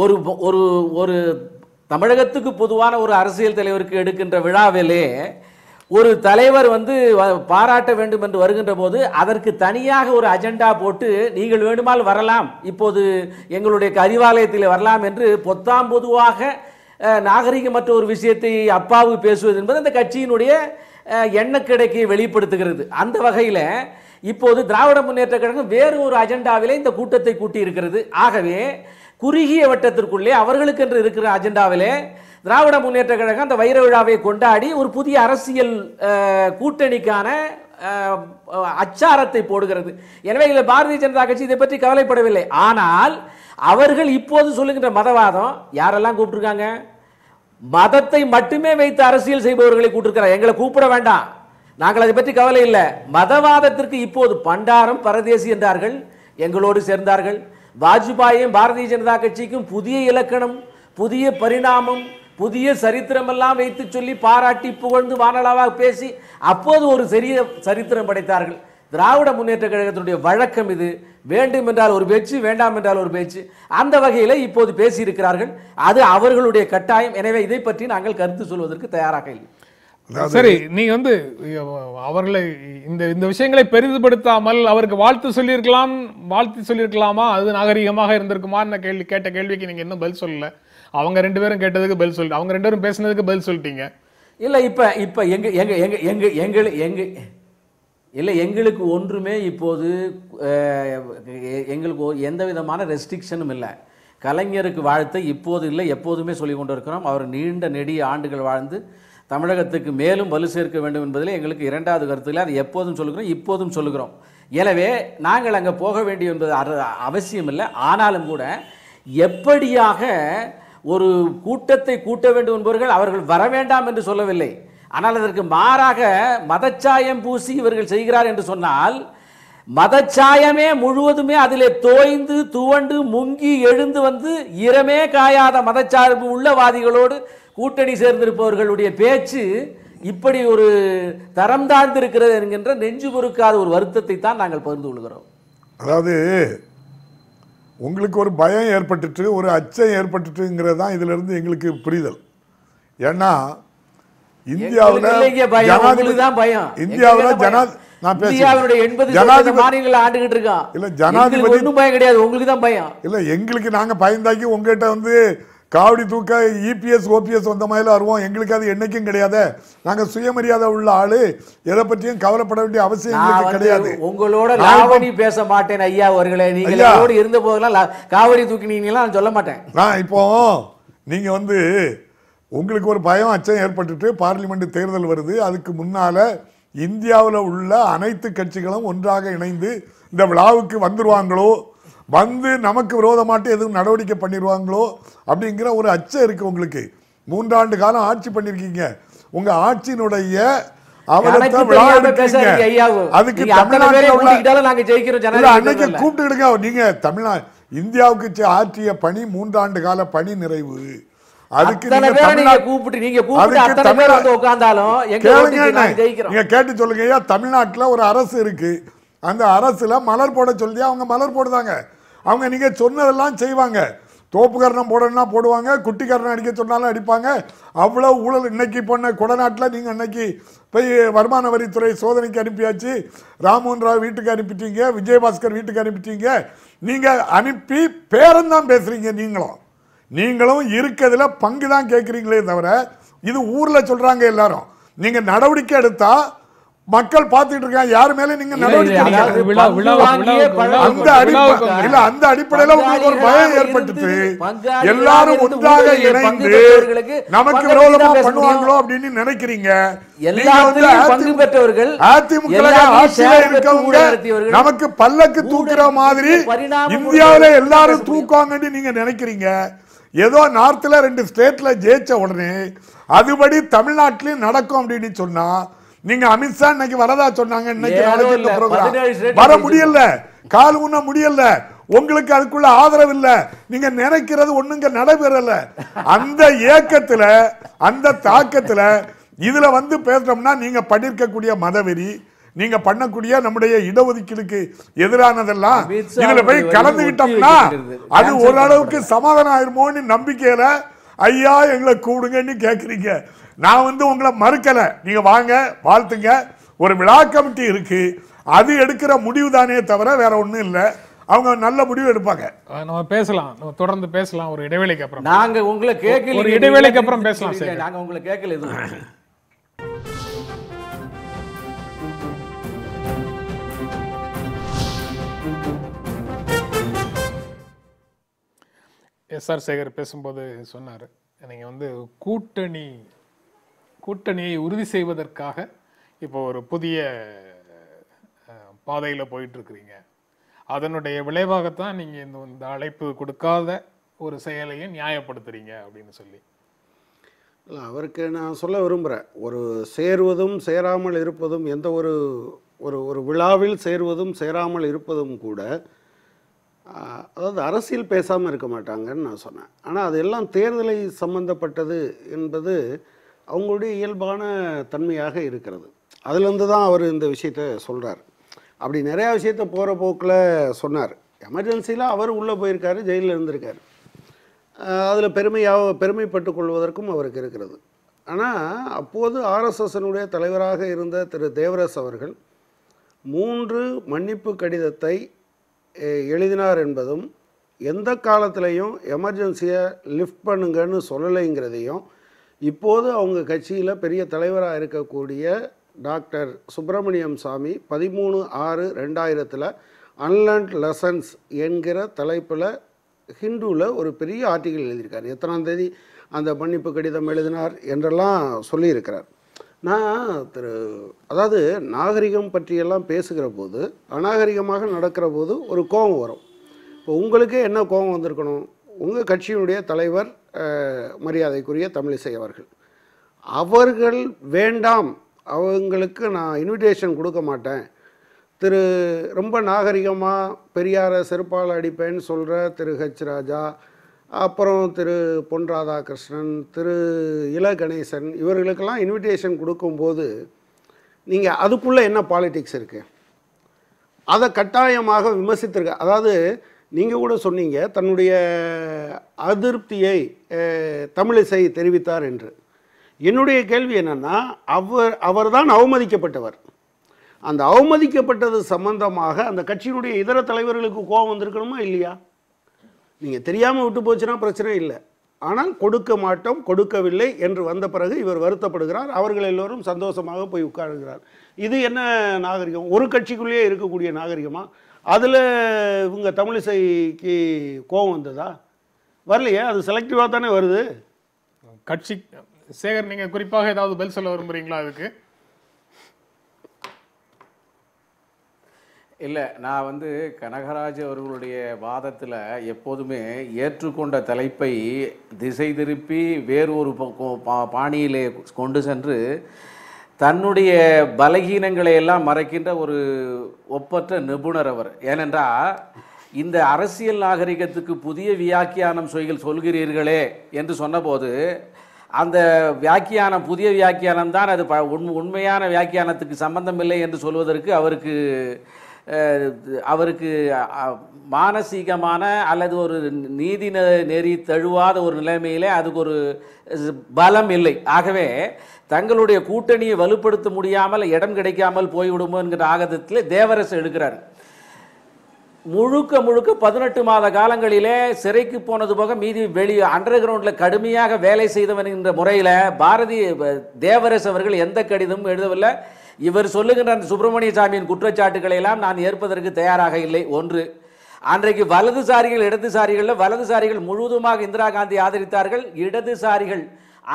ஒரு ஒரு ஒரு தமிழகத்துக்கு பொதுவான ஒரு அரசியல் தலைவருக்கு எடுக்கின்ற விழாவிலே ஒரு தலைவர் வந்து பாராட்ட வேண்டும் என்று வருகின்ற போது அதற்கு தனியாக ஒரு அஜெண்டா போட்டு நீங்கள் வேண்டுமானால் வரலாம், இப்போது எங்களுடைய அறிவாலயத்தில் வரலாம் என்று பொத்தாம் பொதுவாக நாகரிகமற்ற ஒரு விஷயத்தை அப்பாவு பேசுவது என்பது அந்த கட்சியினுடைய எண்ணக்கிடைக்கு வெளிப்படுத்துகிறது. அந்த வகையில் இப்போது திராவிட முன்னேற்ற கழகம் வேறு ஒரு அஜெண்டாவிலே இந்த கூட்டத்தை கூட்டி இருக்கிறது. ஆகவே குறுகிய வட்டத்திற்குள்ளே அவர்களுக்கு என்று இருக்கிற அஜெண்டாவிலே திராவிட முன்னேற்ற கழகம் அந்த வைர விழாவை கொண்டாடி ஒரு புதிய அரசியல் கூட்டணிக்கான அச்சாரத்தை போடுகிறது. எனவே இதில் பாரதிய ஜனதா கட்சி இதை பற்றி கவலைப்படவில்லை. ஆனால் அவர்கள் இப்போது சொல்லுகின்ற மதவாதம் யாரெல்லாம் கூப்பிட்டுருக்காங்க? மதத்தை மட்டுமே வைத்து அரசியல் செய்பவர்களை கூப்பிட்டுருக்கிறார். எங்களை கூப்பிட வேண்டாம், நாங்கள் அதை பற்றி கவலை இல்லை. மதவாதத்திற்கு இப்போது பண்டாரம் பரதேசி என்றார்கள், எங்களோடு சேர்ந்தார்கள். வாஜ்பாயும் பாரதிய ஜனதா கட்சிக்கும் புதிய இலக்கணம், புதிய பரிணாமம், புதிய சரித்திரம் எல்லாம் வைத்து சொல்லி பாராட்டி புகழ்ந்து வானளாவாக பேசி அப்போது ஒரு பெரிய சரித்திரம் படைத்தார்கள். திராவிட முன்னேற்ற கழகத்தினுடைய வழக்கம் இது. வேண்டும் என்றால் ஒரு பேச்சு, வேண்டாம் என்றால் ஒரு பேச்சு. அந்த வகையில் இப்போது பேசியிருக்கிறார்கள். அது அவர்களுடைய கட்டாயம். எனவே இதை பற்றி நாங்கள் கருத்து சொல்வதற்கு தயாராக இல்லை. சரி, நீங்க அவர்களை இந்த விஷயங்களை பெரிதுபடுத்தாமல் அவருக்கு வாழ்த்து சொல்லியிருக்கலாமா, அது நாகரிகமாக இருந்திருக்குமா கேட்ட கேள்விக்கு நீங்க இன்னும் பதில் சொல்லல. அவங்க 2 பேரும் கேட்டதுக்கு பதில் சொல்லிட்டு, அவங்க 2 பேரும் பேசினதுக்கு பதில் சொல்லிட்டீங்க. இல்ல இப்ப எங்களுக்கு ஒன்றுமே இப்போது எங்களுக்கு எந்த விதமான ரெஸ்ட்ரிக்ஷனும் இல்லை. கலைஞருக்கு வாழ்த்தை இப்போது இல்லை, எப்போதுமே சொல்லிக் கொண்டிருக்கிறோம். அவர் நீண்ட நெடிய ஆண்டுகள் வாழ்ந்து தமிழகத்துக்கு மேலும் வலு சேர்க்க வேண்டும் என்பதில் எங்களுக்கு 2வது கருத்து இல்லை. அது எப்போதும் சொல்லுகிறோம், இப்போதும் சொல்லுகிறோம். எனவே நாங்கள் அங்கே போக வேண்டிய என்பது அவசியம் இல்லை. ஆனாலும் கூட எப்படியாக ஒரு கூட்டத்தை கூட்ட வேண்டும் என்பவர்கள் அவர்கள் வர வேண்டாம் என்று சொல்லவில்லை. ஆனால் அதற்கு மாறாக மதச்சாயம் பூசி இவர்கள் செய்கிறார் என்று சொன்னால், மதச்சாயமே முழுவதுமே அதிலே தோய்ந்து துவண்டு முங்கி எழுந்து வந்து இரமே காயாத மதச்சார்பு உள்ளவாதிகளோடு கூட்டணி சேர்ந்திருப்பவர்களுடைய பேச்சு இப்படி ஒரு தரம் தாழ்ந்திருக்கிறது என்கின்ற நெஞ்சு பொறுக்காத ஒரு வருத்தத்தை தான் நாங்கள் பகிர்ந்து கொள்கிறோம். அதாவது உங்களுக்கு ஒரு பயம் ஏற்பட்டுட்டு, ஒரு அச்சம் ஏற்பட்டுட்டுங்கிறது தான் இதுல இருந்து எங்களுக்கு புரிதல். ஏன்னா இந்தியாவில் எங்களுக்கு நாங்க பயந்தாக்கி உங்ககிட்ட காவடி தூக்க இபிஎஸ் ஓபிஎஸ் வந்த மாதிரி வருவோம். எங்களுக்கு அது என்னைக்கும் கிடையாது. நாங்க சுயமரியாதை உள்ள ஆளு, எதை பற்றியும் கவலைப்பட வேண்டிய அவசியம் கிடையாது. உங்களோட லாவணி பேச மாட்டேன் ஐயா அவர்களே. நீங்க இருந்த போதெல்லாம் காவடி தூக்கினீங்களா நான் சொல்ல மாட்டேன். நான் இப்போ நீங்க உங்களுக்கு ஒரு பயம் அச்சம் ஏற்பட்டுட்டு பார்லிமெண்ட் தேர்தல் வருது. அதுக்கு முன்னால இந்தியாவில் உள்ள அனைத்து கட்சிகளும் ஒன்றாக இணைந்து இந்த விழாவுக்கு வந்துருவாங்களோ, வந்து நமக்கு விரோதமாட்டு எதுவும் நடவடிக்கை பண்ணிடுவாங்களோ அப்படிங்கிற ஒரு அச்சம் இருக்கு உங்களுக்கு. 3 ஆண்டு காலம் ஆட்சி பண்ணிருக்கீங்க. உங்க ஆட்சியினுடைய அவலத்தை விழா எடுக்கிறீங்க. அதுக்கு அன்னைக்கு கூப்பிட்டுடுங்க. நீங்க தமிழ்நாடு இந்தியாவுக்கு ஆற்றிய பணி 3 ஆண்டு கால பணி நிறைவு. அதுக்கு நீங்க கேட்டு சொல்லுங்க. தமிழ்நாட்டில் ஒரு அரசு இருக்கு. அந்த அரசுல மலர் போட சொல்லி அவங்க மலர் போடுதாங்க. அவங்க நீங்க சொன்னதெல்லாம் செய்வாங்க. தோப்பு கரணம் போடணும்னா போடுவாங்க, குட்டி கரணம் அடிக்க சொன்னாலும் அடிப்பாங்க. அவ்வளவு ஊழல். இன்னைக்கு போன கொடநாட்டில் நீங்க அன்னைக்கு போய் வருமான வரித்துறை சோதனைக்கு அனுப்பியாச்சு. ராம்மோகன் ராவ் வீட்டுக்கு அனுப்பிட்டீங்க, விஜயபாஸ்கர் வீட்டுக்கு அனுப்பிட்டீங்க. நீங்க அனுப்பி பேரந்தான் பேசுறீங்க. நீங்களும் இருக்கிறதுல பங்கு தான் கேட்குறீங்களே தவிர, இது ஊர்ல சொல்றாங்க எல்லாரும். நீங்க நடவடிக்கை எடுத்தா மக்கள் பார்த்துட்டு இருக்காங்க. யாரு மேல நீங்க நடவடிக்கை அந்த அடிப்படையில் உங்களுக்கு ஒரு பயம் ஏற்பட்டுட்டு எல்லாரும் ஒன்றாக இணைந்து நமக்கு விரோதமா பண்ணுவாங்களோ அப்படின்னு நினைக்கிறீங்க. அதிமுக ஆட்சியில இருக்கவங்க நமக்கு பல்லக்கு தூக்குற மாதிரி இந்தியாவில எல்லாரும் தூக்குவாங்கன்னு நீங்க நினைக்கிறீங்க. ஏதோ நார்த்ல 2 ஸ்டேட்ல ஜெயிச்ச உடனே அதுபடி தமிழ்நாட்டிலையும் நடக்கும் அப்படின்னு சொன்னா, நீங்க அமித்ஷா இன்னைக்கு வரதா சொன்னாங்க. இன்னைக்கு வர முடியல, கால் ஊன முடியல. உங்களுக்கு அதுக்குள்ள ஆதரவு இல்ல. நீங்க நினைக்கிறது ஒண்ணுங்க நடைபெறல. அந்த ஏக்கத்துல அந்த தாக்கத்துல இதுல பேசுறோம்னா நீங்க பண்ணிருக்கக்கூடிய மதவெறி, நீங்க பண்ணக்கூடிய நம்முடைய இடஒதுக்கீடுக்கு எதிரானதெல்லாம் இதுல போய் கலந்துகிட்டோம்னா அது ஓரளவுக்கு சமாதானம் ஆயிருமோன்னு நம்பிக்கையில ஐயா எங்களை கூடுங்கன்னு கேட்குறீங்க. நான் உங்களை மறுக்கல. நீங்க வாங்க, வாழ்த்துங்க. ஒரு விழா கமிட்டி இருக்கு, அது எடுக்கிற முடிவு தானே தவிர வேற ஒன்றும் இல்லை. அவங்க நல்ல முடிவு எடுப்பாங்க. நம்ம பேசலாம், நம்ம தொடர்ந்து பேசலாம் ஒரு இடைவேளைக்கு அப்புறம். நாங்க உங்களை கேட்கல, ஒரு இடைவேளைக்கு அப்புறம் பேசலாம் சார். நாங்க உங்களை கேட்கல எதுவும். எஸ்ஆர் சேகர் பேசும்போது சொன்னார், நீங்கள் வந்து கூட்டணியை உறுதி செய்வதற்காக இப்போ ஒரு புதிய பாதையில் போயிட்டுருக்குறீங்க, அதனுடைய விளைவாகத்தான் நீங்கள் இந்த அழைப்பு கொடுக்காத ஒரு செயலையும் நியாயப்படுத்துறீங்க அப்படின்னு சொல்லி. இல்லை, அவருக்கு நான் சொல்ல விரும்புகிறேன், ஒரு சேருவதும் சேராமல் இருப்பதும், எந்த ஒரு ஒரு விழாவில் சேருவதும் சேராமல் இருப்பதும் கூட, அதாவது அரசியல் பேசாமல் இருக்க மாட்டாங்கன்னு நான் சொன்னேன். ஆனால் அதெல்லாம் தேர்தலை சம்பந்தப்பட்டது என்பது அவங்களுடைய இயல்பான தன்மையாக இருக்கிறது. அதுலேருந்து தான் அவர் இந்த விஷயத்த சொல்கிறார். அப்படி நிறையா விஷயத்த போகிற போக்கில் சொன்னார். எமர்ஜென்சியில் அவர் உள்ளே போயிருக்காரு, ஜெயிலில் இருந்திருக்காரு. அதில் பெருமைப்பட்டு கொள்வதற்கும் அவருக்கு இருக்கிறது. ஆனால் அப்போது ஆர்எஸ்எஸ்னுடைய தலைவராக இருந்த திரு தேவராஸ் அவர்கள் 3 மன்னிப்பு கடிதத்தை எழுதினார் என்பதும், எந்த காலத்திலையும் எமர்ஜென்சியை லிஃப்ட் பண்ணுங்கன்னு சொல்லலைங்கிறதையும், இப்போது அவங்க கட்சியில் பெரிய தலைவராக இருக்கக்கூடிய டாக்டர் சுப்பிரமணியம் சாமி 13/6/2000 அன்லர்ன்ட் லெசன்ஸ் என்கிற தலைப்பில் ஹிந்துவில் ஒரு பெரிய ஆர்டிக்கல் எழுதியிருக்கார். எத்தனாம் தேதி அந்த மன்னிப்பு கடிதம் எழுதினார் என்றெல்லாம் சொல்லியிருக்கிறார். நான் அதாவது நாகரிகம் பற்றியெல்லாம் பேசுகிற போது, அநாகரிகமாக நடக்கிற போது ஒரு கோபம் வரும். இப்போ உங்களுக்கே என்ன கோபம் வந்திருக்கணும்? உங்கள் கட்சியினுடைய தலைவர் மரியாதைக்குரிய தமிழிசை அவர்கள் வேண்டாம், அவங்களுக்கு நான் இன்விடேஷன் கொடுக்க மாட்டேன், ரொம்ப நாகரிகமாக பெரியாரை செருப்பால் அடிப்பேன்னு சொல்கிற திரு ஹெச் ராஜா, அப்புறம் திரு பொன் ராதாகிருஷ்ணன், திரு இல கணேசன், இவர்களுக்கெல்லாம் இன்விடேஷன் கொடுக்கும்போது நீங்கள் அதுக்குள்ளே என்ன பாலிடிக்ஸ் இருக்குது? அதை கட்டாயமாக விமர்சித்திருக்க. அதாவது நீங்கள் கூட சொன்னீங்க தன்னுடைய அதிருப்தியை தமிழிசை தெரிவித்தார் என்று. என்னுடைய கேள்வி என்னென்னா, அவர் தான் அவமதிக்கப்பட்டவர். அந்த அவமதிக்கப்பட்டது சம்பந்தமாக அந்த கட்சியினுடைய இதர தலைவர்களுக்கு கோபம் வந்திருக்கணுமா இல்லையா? நீங்கள் தெரியாமல் விட்டு போச்சுன்னா பிரச்சனை இல்லை. ஆனால் கொடுக்க மாட்டோம், கொடுக்கவில்லை என்று வந்த பிறகு இவர் வருத்தப்படுகிறார். அவர்கள் எல்லோரும் சந்தோஷமாக போய் உட்காருகிறார். இது என்ன நாகரிகம்? ஒரு கட்சிக்குள்ளேயே இருக்கக்கூடிய நாகரிகமா? அதில் இவங்க தமிழிசைக்கு கோபம் வந்ததா? வரலையே, அது செலக்டிவாக தானே வருது. கட்சி சேகர், நீங்கள் குறிப்பாக ஏதாவது பதில் சொல்ல விரும்புகிறீங்களா அதுக்கு? இல்லை, நான் வந்து கனகராஜ் அவர்களுடைய வாதத்தில் எப்போதுமே ஏற்றுக்கொண்ட தலைப்பை திசை திருப்பி வேறு ஒரு பாணியிலே கொண்டு சென்று தன்னுடைய பலகீனங்களை எல்லாம் மறைக்கின்ற ஒரு ஒப்பற்ற நிபுணர் அவர். ஏனென்றால் இந்த அரசியல் நாகரிகத்துக்கு புதிய வியாக்கியானம் சொல்கிறீர்களே என்று சொன்னபோது, அந்த வியாக்கியானம் புதிய வியாக்கியானம் தான், அது உண்மையான வியாக்கியானத்துக்கு சம்பந்தம் இல்லை என்று சொல்வதற்கு அவருக்கு மானசீகமான அல்லது ஒரு நீதி நெறி தழுவாத ஒரு நிலைமையிலே அதுக்கு ஒரு பலம் இல்லை. ஆகவே தங்களுடைய கூட்டணியை வலுப்படுத்த முடியாமல் இடம் கிடைக்காமல் போய்விடுமோ என்கிற ஆகத்தில் தேவரசு எடுக்கிறார். முழுக்க 18 மாத காலங்களிலே சிறைக்கு போனது போக மீதி அண்டர் கிரவுண்டில் கடுமையாக வேலை செய்தவன் என்ற முறையில் தேவரசு அவர்கள் எந்த கடிதமும் எழுதவில்லை. இவர் சொல்லுகின்ற அந்த சுப்பிரமணிய சாமியின் குற்றச்சாட்டுக்களை எல்லாம் நான் ஏற்பதற்கு தயாராக இல்லை. ஒன்று, அன்றைக்கு வலதுசாரிகள் முழுவதுமாக இந்திரா காந்தி ஆதரித்தார்கள். இடதுசாரிகள்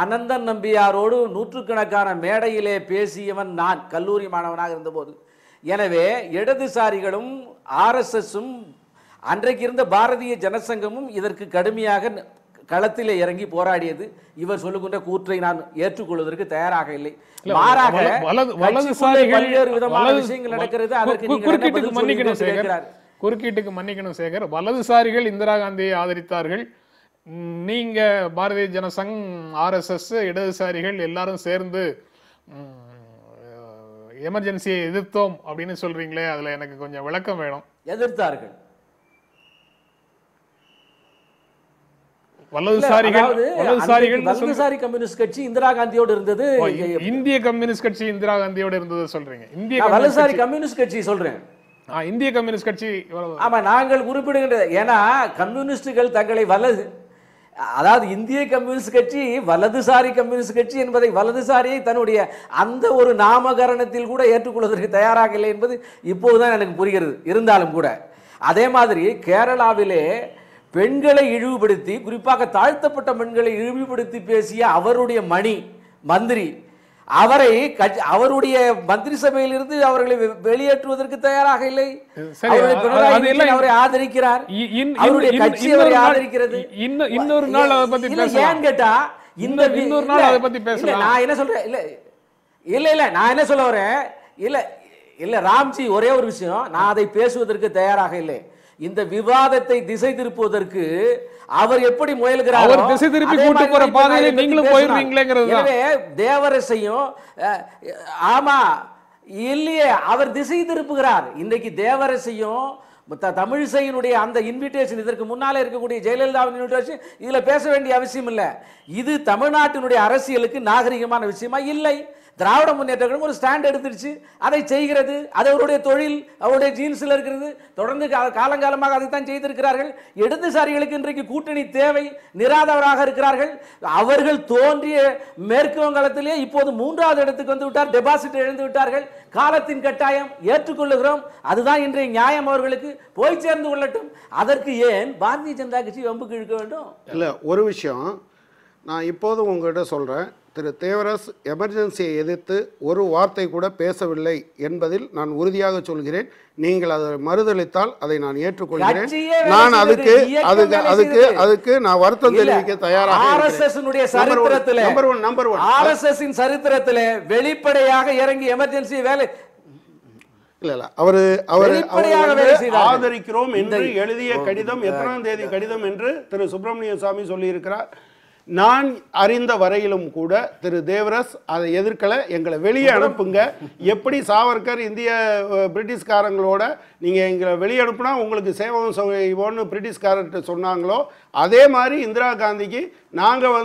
அனந்தன் நம்பியாரோடு நூற்றுக்கணக்கான மேடையிலே பேசியவன் நான் கல்லூரி மாணவனாக இருந்தபோது. எனவே இடதுசாரிகளும் ஆர்எஸ்எஸும் அன்றைக்கு இருந்த பாரதிய ஜனசங்கமும் இதற்கு கடுமையாக களத்திலே இறங்கி போராடியது. இவர் சொல்லுகின்ற கூற்றை நான் ஏற்றுக்கொள்வதற்கு தயாராக இல்லை. மாறாக பல்வேறு விதமான விஷயங்கள் நடக்கிறது. குறுக்கீட்டுக்கு மன்னிக்கணும் சேகர். வலதுசாரிகள் இந்திரா காந்தியை ஆதரித்தார்கள். நீங்க பாரதிய ஜனசங், ஆர்எஸ்எஸ், இடதுசாரிகள் எல்லாரும் சேர்ந்து எமர்ஜென்சியை எதிர்த்தோம் அப்படின்னு சொல்றீங்களே, அதுல எனக்கு கொஞ்சம் விளக்கம் வேணும். எதிர்த்தார்கள் வலதுசாரி கம்யூனிஸ்ட் கட்சி இந்திரா காந்தியோடு இருந்தது. இந்திய கம்யூனிஸ்ட் கட்சி இந்திரா காந்தியோடு இருந்தது சொல்றீங்க. வலதுசாரி கம்யூனிஸ்ட் கட்சி சொல்றேன். இந்திய கம்யூனிஸ்ட் கட்சி இவ்வளவு ஆமா, நாங்கள் குறிப்பிடுகின்ற, ஏன்னா கம்யூனிஸ்டுகள் தங்களை வலது, அதாவது இந்திய கம்யூனிஸ்ட் கட்சி வலதுசாரி கம்யூனிஸ்ட் கட்சி என்பதை, வலதுசாரியை தன்னுடைய அந்த ஒரு நாமகரணத்தில் கூட ஏற்றுக்கொள்வதற்கு தயாராக இல்லை என்பது இப்போதுதான் எனக்கு புரிகிறது. இருந்தாலும் கூட அதே மாதிரி கேரளாவிலே பெண்களை இழிவுபடுத்தி, குறிப்பாக தாழ்த்தப்பட்ட பெண்களை இழிவுபடுத்தி பேசிய அவருடைய மந்திரி, அவரை அவருடைய மந்திரி சபையிலிருந்து அவர்களை வெளியேற்றுவதற்கு தயாராக இல்லை. அவரை ஆதரிக்கிறார், அவருடைய கட்சி அவரை ஆதரிக்கிறது. இன்னொரு நாள் அதை பத்தி பேசலாம். ஏன் கேட்டா இன்னொரு நாள் அதை பத்தி பேசலாம். நான் என்ன சொல்றேன், இல்ல நான் என்ன சொல்ல வரேன், இல்ல ராம்ஜி, ஒரே ஒரு விஷயம், நான் அதை பேசுவதற்கு தயாராக இல்லை. இந்த விவாதத்தை திசை திருப்புவதற்கு அவர் எப்படி முயல்கிறார், அவர் திசை திருப்பி கூட்டு போற பாதையில நீங்களும் போயிருவீங்களேங்கிறது. எனவே தேவரசையும் ஆமா இல்லையே, அவர் திசை திருப்புகிறார். இன்றைக்கு தேவரசையும் தமிழிசையினுடைய அந்த இன்விடேஷன், இதற்கு முன்னாலே இருக்கக்கூடிய ஜெயலலிதாவின் இன்விடேஷன், இதுல பேச வேண்டிய அவசியம் இல்லை. இது தமிழ்நாட்டினுடைய அரசியலுக்கு நாகரிகமான விஷயமா இல்லை. திராவிட முன்னேற்ற கழகம் ஒரு ஸ்டாண்ட் எடுத்துருச்சு, அதை செய்கிறது, அது அவருடைய தொழில், அவருடைய ஜீன்ஸ்ல இருக்கிறது, தொடர்ந்து காலங்காலமாக அதைத்தான் செய்திருக்கிறார்கள். இடதுசாரிகளுக்கு இன்றைக்கு கூட்டணி தேவை, நிராதவராக இருக்கிறார்கள். அவர்கள் தோன்றிய மேற்கு வங்காளத்திலே இப்போது 3வது இடத்துக்கு வந்து விட்டார், டெபாசிட் இழந்து விட்டார்கள். காலத்தின் கட்டாயம், ஏற்றுக்கொள்ளுகிறோம், அதுதான் இன்றைய நியாயம். அவர்களுக்கு போய் சேர்ந்து கொள்ளட்டும். அதற்கு ஏன் பாரதிய ஜனதா கட்சி வம்புக்கு இழுக்க வேண்டும்? இல்லை, ஒரு விஷயம் நான் இப்போதும் உங்கள்கிட்ட சொல்கிறேன். திரு தேவராஜ் எமர்ஜென்சியை எதிர்த்து ஒரு வார்த்தை கூட பேசவில்லை என்பதில் நான் உறுதியாக சொல்கிறேன். நீங்கள் அதை மறுதளித்தால் அதை நான் ஏற்றுக்கொள்கிறேன். நான் அதுக்கு நான் வருத்தம் தெரிவிக்க தயாராக இருக்கிறேன். சரித்திரத்திலே வெளிப்படையாக இறங்கி எமர்ஜென்சி வேலை இல்ல அவர் ஆதரிக்கிறோம் என்று எழுதிய கடிதம், எத்தனாம் தேதி கடிதம் என்று திரு சுப்பிரமணிய சாமி சொல்லி இருக்கிறார். நான் அறிந்த வரையிலும் கூட திரு தேவராஜ் அதை எதிர்க்கலை. எங்களை வெளியே அனுப்புங்க, எப்படி சாவர்கர் இந்திய பிரிட்டிஷ்காரங்களோட நீங்கள் எங்களை வெளியே அனுப்புனா உங்களுக்கு சேவகம் செய்வோன்னு பிரிட்டிஷ்காரர்கிட்ட சொன்னாங்களோ, அதே மாதிரி இந்திரா காந்திக்கு நாங்கள்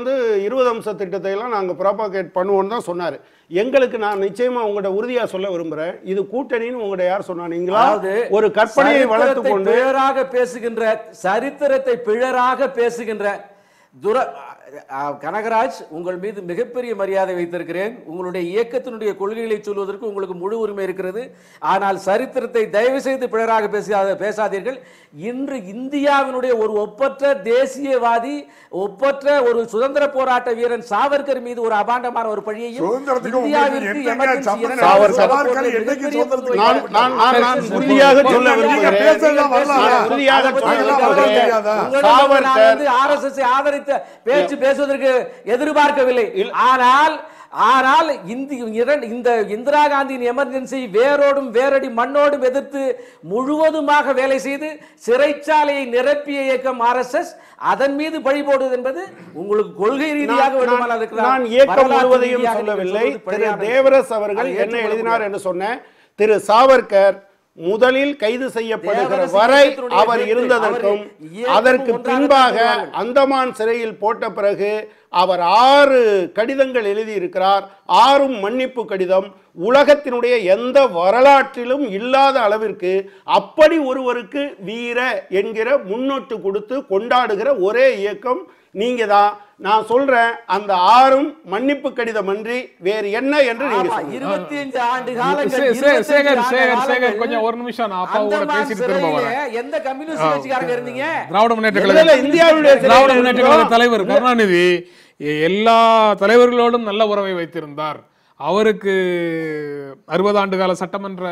20 அம்ச திட்டத்தை எல்லாம் நாங்கள் ப்ராபகேட் பண்ணுவோன்னு தான் சொன்னார். எங்களுக்கு நான் நிச்சயமா உங்கள்கிட்ட உறுதியா சொல்ல விரும்புறேன், இது கூட்டணின்னு உங்கள்கிட்ட யார் சொன்னாங்களா? ஒரு கற்பனையை வளர்த்து கொண்டு பிழராக பேசுகின்ற, சரித்திரத்தை பிழராக பேசுகின்ற கனகராஜ், உங்கள் மீது மிகப்பெரிய மரியாதை வைத்திருக்கிறேன். உங்களுடைய இயக்கத்தினுடைய கொள்கைகளை சொல்வதற்கு உங்களுக்கு முழு உரிமை இருக்கிறது. ஆனால் சரித்திரத்தை தயவு செய்து பிழராக பேசாதீர்கள். இன்று இந்தியாவினுடைய ஒரு ஒப்பற்ற தேசியவாதி, ஒப்பற்ற ஒரு சுதந்திர போராட்ட வீரன் சாவர்கர் மீது ஒரு அபாண்டமான ஒரு பழியையும் ஆதரித்த பேச்சு பேசுவதற்கு எதிர்பார்க்கவில்லை. ஆனால் இந்த இந்திரா காந்தியின் எமர்ஜென்சி வேரோடும் வேரடி மண்ணோடும் எதிர்த்து முழுவதுமாக வேலை செய்து சிறைச்சாலையை நிரப்பிய இயக்கம் RSS, அதன் மீது பழி போடுவது என்பது உங்களுக்கு கொள்கை ரீதியாக நான் இயக்கம் முழுவதையும் சொல்லவில்லை. திரு தேவராஜ் அவர்கள் என்ன எழுதினார் என்று சொன்ன, திரு சாவர்கர் முதலில் கைது செய்யப்படுகிற வரை அவர் இருந்ததற்கும் அதற்கு பின்பாக அந்தமான் சிறையில் போட்ட பிறகு அவர் 6 கடிதங்கள் எழுதியிருக்கிறார். 6 மன்னிப்பு கடிதம். உலகத்தினுடைய எந்த வரலாற்றிலும் இல்லாத அளவிற்கு அப்படி ஒருவருக்கு வீர என்கிற முன்னோட்டு கொடுத்து கொண்டாடுகிற ஒரே இயக்கம் நீங்க தான். நான் சொல்றேன், அந்த 6 மன்னிப்பு கடிதம் அன்றி வேறு என்ன என்று நீங்க 25 ஆண்டு காலங்கள் கொஞ்சம் ஒரு நிமிஷம் நான் அப்பாவோட பேசிட்டு திரும்ப வரேன். எந்த கம்யூனிஸ்ட் கட்சிக்காரங்க இருந்தீங்க? திராவிட முன்னேற்ற கழக இந்தியாவுடைய திராவிட முன்னேற்ற கழக தலைவர் கருணாநிதி எல்லா தலைவர்களோடும் நல்ல உறவை வைத்திருந்தார். அவருக்கு 60 ஆண்டு கால சட்டமன்ற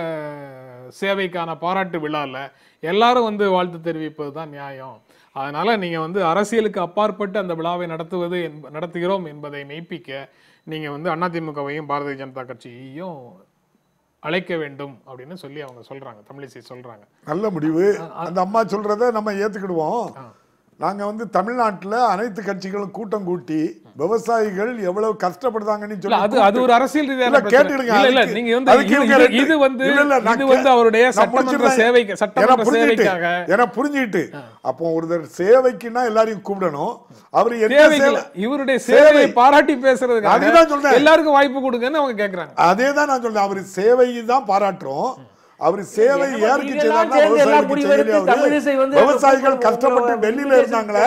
சேவைக்கான பாராட்டு விழால எல்லாரும் வாழ்த்து தெரிவிப்பது தான் நியாயம். அதனால நீங்க அரசியலுக்கு அப்பாற்பட்டு அந்த விழாவை நடத்துகிறோம் என்பதை மெய்ப்பிக்க நீங்க அதிமுகவையும் பாரதிய ஜனதா கட்சியையும் அழைக்க வேண்டும் அப்படின்னு சொல்லி அவங்க சொல்றாங்க. தமிழிசை சொல்றாங்க. நல்ல முடிவு. அந்த அம்மா சொல்றதை நம்ம ஏத்துக்கிடுவோம். நாங்க தமிழ்நாட்டுல அனைத்து கட்சிகளும் கூட்டம் கூட்டி விவசாயிகள் எவ்வளவு கஷ்டப்படுறாங்கன்னு சொல்லி அது ஒரு அரசியல் ரீதியான கேட்டுடுங்க. இது அவருடைய சட்டமன்ற சேவைக்கு சட்டமன்ற சேவைக்காக என புரிஞ்சிட்டு அப்போ ஒருத்தர் சேவைக்குன்னா எல்லாரையும் கூப்பிடணும். அவரு இவருடைய சேவையை பாராட்டி பேசுறதுக்கு அதுதான் சொல்றேன், எல்லாருக்கும் வாய்ப்பு கொடுங்கன்னு அவங்க கேக்குறாங்க. அதேதான் நான் சொல்றேன். அவரு சேவையை தான் பாராட்டுறோம். அவர் சேவை என்னமோ ஏற்க நீங்க எல்லாம் சேர்ந்து எல்லாம் முடிவெடுத்து தமிழிசை வந்து விவசாயிகள் கஷ்டப்பட்டு டெல்லியில இருந்தாங்களே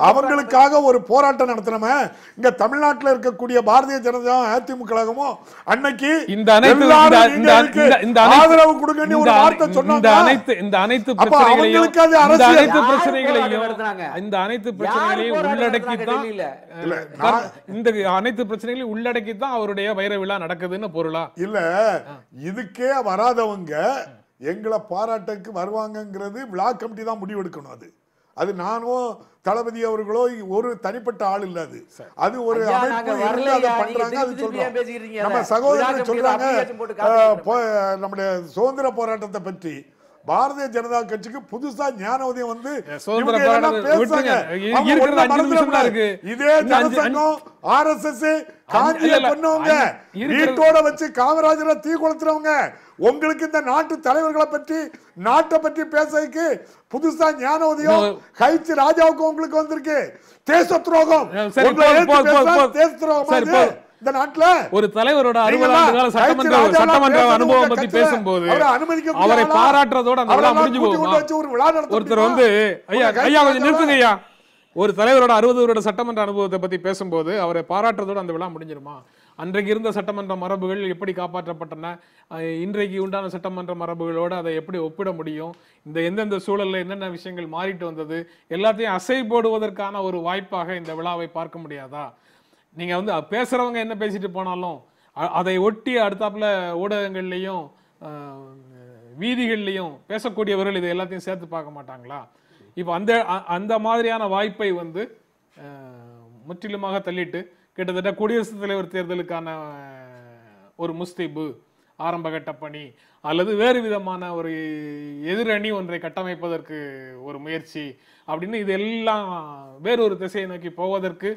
அவங்களுக்காக ஒரு போராட்டம் நடத்தினமே இங்க தமிழ்நாட்டில் இருக்கக்கூடிய பாரதிய ஜனதா அதிமுகவும் அன்னைக்கு இந்த அனைத்து ஆதரவு கொடுங்கன்னு ஒரு வார்த்தை சொன்னாங்க. இந்த அனைத்து அப்ப அவங்களுக்கு அது இந்த அனைத்து பிரச்சனைகளையும் உள்ளடக்கித்தான் இந்த அனைத்து பிரச்சனைகளையும் உள்ளடக்கித்தான் அவருடைய வைர விழா நடக்குதுன்னு பொருளா இல்ல. இதுக்கே வராதவங்க எங்களை பாராட்டுக்கு வருவாங்கங்கிறது விழா கமிட்டி தான் முடிவெடுக்கணும். அது நானும் தளபதி அவர்களோ ஒரு தனிப்பட்ட ஆள் இல்ல. அது ஒரு அமைப்பு பண்றாங்க. அது சொல்றோம். நம்ம சகோதரர்கள் சொல்றாங்க நம்முடைய சுதந்திர போராட்டத்தை பற்றி பாரதிய ஜனதா கட்சிக்கு புதுசா ஞான உதயம் வந்து இதே ஜனசங்கம் RSS காஞ்சிய கொன்னவங்க வீட்டோட வச்சு காமராஜரை தீ கொளுத்துறவங்க உங்களுக்கு இந்த நாட்டு தலைவர்களை பற்றி நாட்டை பற்றி பேசக்கு புதுசா ஞான உதயம் ஹைச் ராஜாவுக்கு உங்களுக்கு வந்திருக்கு. தேச துரோகம் தேச துரோகம் இந்த நாட்டுல ஒரு தலைவரோட 60 ஆண்டு சட்டமன்ற அனுபவம் பத்தி பேசும்போது அவரை பாராட்டுறதோட அந்த விழா முடிஞ்சு போகுமா? ஒருத்தர் வந்து ஐயா கொஞ்சம் நிறுத்துங்க ஐயா. ஒரு தலைவரோட 60 வருட சட்டமன்ற அனுபவத்தை பத்தி பேசும்போது அவரை பாராட்டுறதோட அந்த விழா முடிஞ்சிருமா? அன்றைக்கு இருந்த சட்டமன்ற மரபுகள் எப்படி காப்பாற்றப்பட்டன, இன்றைக்கு உண்டான சட்டமன்ற மரபுகளோடு அதை எப்படி ஒப்பிட முடியும், இந்த எந்தெந்த சூழல்ல என்னென்ன விஷயங்கள் மாறிட்டு வந்தது எல்லாத்தையும் அசை போடுவதற்கான ஒரு வாய்ப்பாக இந்த விழாவை பார்க்க முடியாதா? நீங்க வந்து பேசுறவங்க என்ன பேசிட்டு போனாலும் அதை ஒட்டி அடுத்தாப்புல ஊடகங்கள்லையும் வீதிகள்லையும் பேசக்கூடியவர்கள் இதை எல்லாத்தையும் சேர்த்து பார்க்க மாட்டாங்களா? இப்போ அந்த மாதிரியான வாய்ப்பை வந்து முற்றிலுமாக தள்ளிட்டு கிட்டத்தட்ட குடியரசுத் தலைவர் தேர்தலுக்கான ஒரு முஸ்தீபு ஆரம்பகட்ட பணி அல்லது வேறு விதமான ஒரு எதிரணி ஒன்றை கட்டமைப்பதற்கு ஒரு முயற்சி அப்படின்னு இதெல்லாம் வேறொரு திசையை நோக்கி போவதற்கு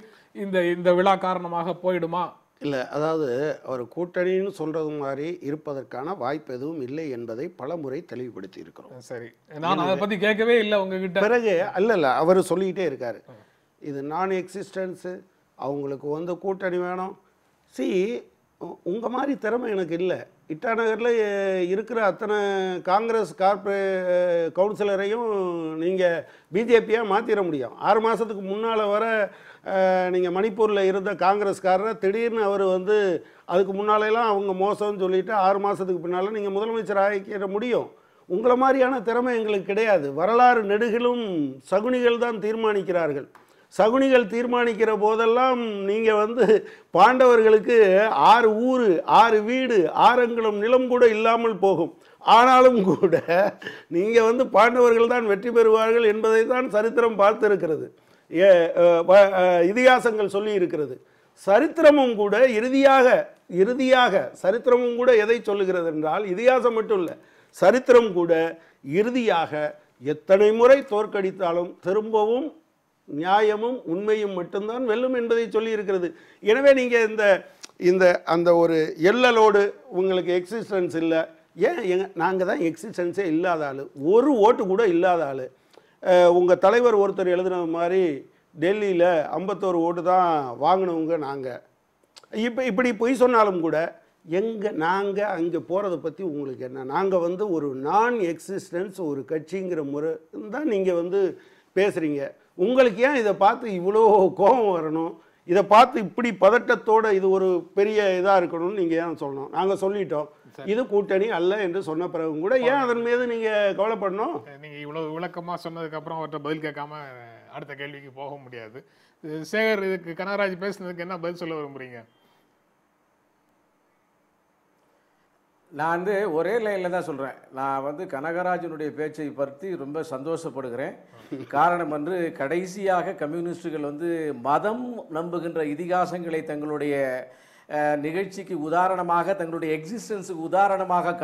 இந்த விழா காரணமாக போயிடுமா? இல்லை, அதாவது அவர் கூட்டணின்னு சொல்றது மாதிரி இருப்பதற்கான வாய்ப்பு எதுவும் இல்லை என்பதை பல முறை தெளிவுபடுத்தி இருக்கிறோம். சரி, நான் அதை பத்தி கேட்கவே இல்லை உங்ககிட்ட. பிறகு இல்ல அவர் சொல்லிக்கிட்டே இருக்காரு இது நான் எக்ஸிஸ்டன்ஸு, அவங்களுக்கு வந்து கூட்டணி வேணும். உங்க மாதிரி திறமை எனக்கு இல்லை. இட்டாநகரில் இருக்கிற அத்தனை காங்கிரஸ் கவுன்சிலரையும் நீங்கள் பிஜேபியாக மாற்றிட முடியும். 6 மாதத்துக்கு முன்னால் வர நீங்கள் மணிப்பூரில் இருந்த காங்கிரஸ்காரரை திடீர்னு அவர் வந்து அதுக்கு முன்னாலெல்லாம் அவங்க மோசம்னு சொல்லிவிட்டு 6 மாதத்துக்கு பின்னால் நீங்கள் முதலமைச்சர் ஆகிக்கிற முடியும். உங்களை மாதிரியான திறமை எங்களுக்கு கிடையாது. வரலாறு நெடுகிலும் சகுனிகள் தான் தீர்மானிக்கிறார்கள். சகுனிகள் தீர்மானிக்கிற போதெல்லாம் நீங்கள் வந்து பாண்டவர்களுக்கு 6 ஊர் 6 வீடு 6 அங்குலம் நிலம் கூட இல்லாமல் போகும். ஆனாலும் கூட நீங்கள் வந்து பாண்டவர்கள் தான் வெற்றி பெறுவார்கள் என்பதை தான் சரித்திரம் பார்த்திருக்கிறது, இதிகாசங்கள் சொல்லி இருக்கிறது. சரித்திரமும் கூட இறுதியாக சரித்திரமும் கூட எதை சொல்லுகிறது என்றால், இதிகாசம் மட்டும் இல்லை, சரித்திரம் கூட இறுதியாக எத்தனை முறை தோற்கடித்தாலும் திரும்பவும் நியாயமும் உண்மையும் மட்டும்தான் வெல்லும் என்பதை சொல்லி இருக்கிறது. எனவே நீங்கள் இந்த அந்த ஒரு எல்லலோடு உங்களுக்கு எக்ஸிஸ்டன்ஸ் இல்லை. ஏன் நாங்கள் தான் எக்ஸிஸ்டன்ஸே இல்லாத ஆள், ஒரு ஓட்டு கூட இல்லாத ஆள். உங்கள் தலைவர் ஒருத்தர் எழுதுன மாதிரி டெல்லியில் 51 ஓட்டு தான் வாங்கினவங்க நாங்கள். இப்படி பொய் சொன்னாலும் கூட நாங்கள் அங்கே போகிறத பற்றி உங்களுக்கு என்ன? நாங்கள் வந்து ஒரு நான் எக்ஸிஸ்டன்ஸ் ஒரு கட்சிங்கிற முறை தான் நீங்கள் வந்து பேசுகிறீங்க. உங்களுக்கு ஏன் இதை பார்த்து இவ்வளோ கோபம் வரணும்? இதை பார்த்து இப்படி பதட்டத்தோடு இது ஒரு பெரிய இதாக இருக்கணும்னு நீங்கள் ஏன் சொல்லணும்? நாங்கள் சொல்லிட்டோம் இது கூட்டணி அல்ல என்று சொன்ன பிறகு கூட ஏன் அதன் மீது நீங்கள் கவலைப்படணும்? நீங்கள் இவ்வளோ விளக்கமாக சொன்னதுக்கப்புறம் அவர்கிட்ட பதில் கேட்காம அடுத்த கேள்விக்கு போக முடியாது. சேகர், இதுக்கு கனகராஜ் பேசுனதுக்கு என்ன பதில் சொல்ல விரும்புகிறீங்க? நான் வந்து ஒரே லைனில் தான் சொல்கிறேன். நான் வந்து கனகராஜனுடைய பேச்சை பற்றி ரொம்ப சந்தோஷப்படுகிறேன். காரணம் வந்து கடைசியாக கம்யூனிஸ்டுகள் வந்து மதம் நம்புகின்ற இதிகாசங்களை தங்களுடைய நிகழ்ச்சிக்கு உதாரணமாக, தங்களுடைய எக்ஸிஸ்டன்ஸுக்கு உதாரணமாக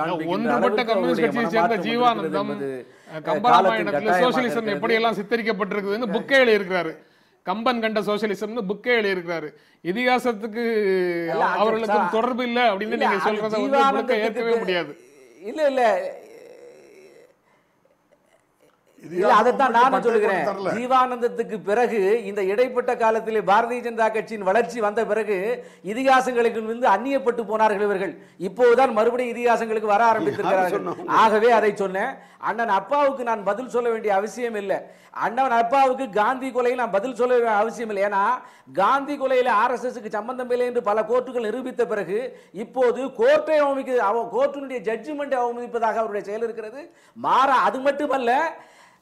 சோசியலிசம் எப்படி எல்லாம் சித்தரிக்கப்பட்டிருக்குதுன்னு புக்கே எழுதியிருக்கிறாரு. கம்பன் கண்ட சோசியலிசம்னு புக்கே எழுதியிருக்கிறாரு. இதிகாசத்துக்கு அவர்களுக்கு தொடர்பு இல்லை அப்படின்னு நீங்க சொல்றத வந்து ஏற்கவே முடியாது. இல்ல இல்ல அதைத்தான் நானும் சொல்லுகிறேன். ஜீவானந்தத்துக்கு பிறகு இந்த இடைப்பட்ட காலத்திலே பாரதிய ஜனதா கட்சியின் வளர்ச்சி வந்த பிறகு இதிகாசங்களுக்கு வந்து அந்நியப்பட்டு போனார்கள் இவர்கள். இப்போதுதான் மறுபடியும் இதிகாசங்களுக்கு வர ஆரம்பித்திருக்கிறார்கள். ஆகவே அதை சொன்னேன். அண்ணன் அப்பாவுக்கு நான் பதில் சொல்ல வேண்டிய அவசியம் இல்லை. அண்ணன் அப்பாவுக்கு காந்தி கொலையில் நான் பதில் சொல்ல வேண்டிய அவசியம் இல்லை. ஏன்னா காந்தி கொலையில் ஆர்எஸ்எஸ்க்கு சம்பந்தம் இல்லை என்று பல கோர்ட்டுகள் நிரூபித்த பிறகு இப்போது கோர்ட்டை கோர்ட்டினுடைய ஜட்ஜ்மெண்டை அவமதிப்பதாக அவருடைய செயல் இருக்கிறது. மாறா அது மட்டுமல்ல,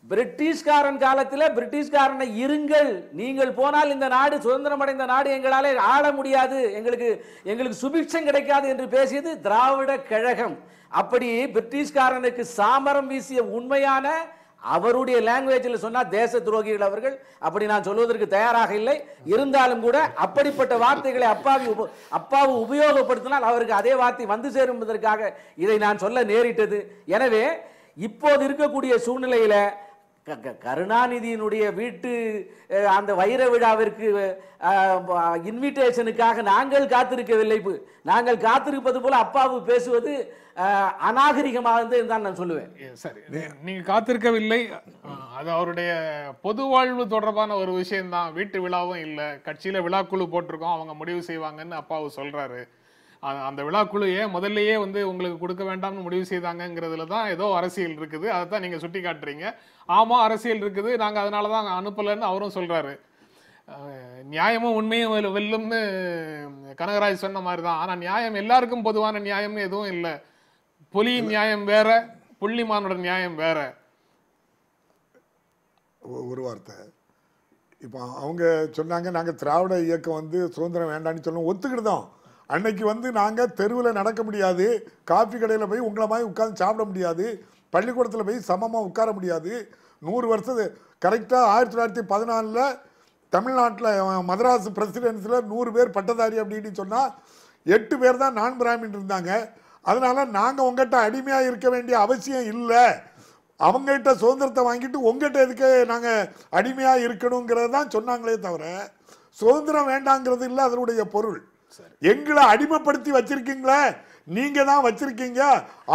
பிரிட்டிஷ்காரன் காலத்தில் பிரிட்டிஷ்காரனை இருங்கள், நீங்கள் போனால் இந்த நாடு சுதந்திரம் அடைந்த நாடு எங்களால் ஆள முடியாது, எங்களுக்கு சுபிட்சம் கிடைக்காது என்று பேசியது திராவிட கழகம். அப்படி பிரிட்டிஷ்காரனுக்கு சாமரம் வீசிய உண்மையான அவருடைய லாங்குவேஜில் சொன்னா தேச துரோகிகள் அவர்கள். அப்படி நான் சொல்வதற்கு தயாராக இல்லை. இருந்தாலும் கூட அப்படிப்பட்ட வார்த்தைகளை அப்பாவு உபயோகப்படுத்தினால் அவருக்கு அதே வார்த்தை வந்து சேரும் என்பதற்காக இதை நான் சொல்ல நேரிட்டது. எனவே இப்போது இருக்கக்கூடிய சூழ்நிலையில கருணாநிதியினுடைய வீட்டு அந்த வைர விழாவிற்கு இன்விடேஷனுக்காக நாங்கள் காத்திருக்கவில்லை. நாங்கள் காத்திருப்பது போல அப்பாவு பேசுவது அநாகரிகமாக தான் நான் சொல்லுவேன். சரி, நீங்க காத்திருக்கவில்லை. அது அவருடைய பொது வாழ்வு தொடர்பான ஒரு விஷயம்தான். வீட்டு விழாவும் இல்லை, கட்சியில விழாக்குழு போட்டிருக்கோம், அவங்க முடிவு செய்வாங்கன்னு அப்பாவு சொல்றாரு. அந்த விழாக்குழு ஏன் முதல்லயே வந்து உங்களுக்கு கொடுக்க வேண்டாம்னு முடிவு செய்தாங்கிறதுல தான் ஏதோ அரசியல் இருக்குது. அதை தான் நீங்க சுட்டி காட்டுறீங்க. ஆமா, அரசியல் இருக்குது, நாங்க அதனால தான் அனுப்பலன்னு அவரும் சொல்றாரு. நியாயமும் உண்மையும் வெல்லும்னு கனகராஜ் சொன்ன மாதிரி தான். ஆனா நியாயம் எல்லாருக்கும் பொதுவான நியாயம்னு எதுவும் இல்லை. புலியின் நியாயம் வேற, புள்ளிமானோட நியாயம் வேற. ஒரு வார்த்தை, இப்போ அவங்க சொன்னாங்க நாங்கள் திராவிட இயக்கம் வந்து சுதந்திரம் வேண்டான்னு சொல்லணும், ஒத்துக்கிட்டுதான். அன்னைக்கு வந்து நாங்கள் தெருவில் நடக்க முடியாது, காஃபி கடையில் போய் உங்களை மாதிரி உட்காந்து சாப்பிட முடியாது, பள்ளிக்கூடத்தில் போய் சமமாக உட்கார முடியாது. 100 வருஷத்து கரெக்டாக 1914 தமிழ்நாட்டில் மதராஸ் பிரசிடென்சியில் 100 பேர் பட்டதாரி அப்படின்னு சொன்னால் 8 பேர் தான் நான் பிராமின் இருந்தாங்க. அதனால் நாங்கள் உங்கள்கிட்ட அடிமையாக இருக்க வேண்டிய அவசியம் இல்லை, அவங்ககிட்ட சுதந்திரத்தை வாங்கிட்டு உங்கள்கிட்ட எதுக்கு நாங்கள் அடிமையாக இருக்கணுங்கிறது தான் சொன்னாங்களே தவிர சுதந்திரம் வேண்டாங்கிறது இல்லை அதனுடைய பொருள். எங்களை அடிமைப்படுத்தி வச்சிருக்கீங்களே, நீங்க தான் வச்சிருக்கீங்க,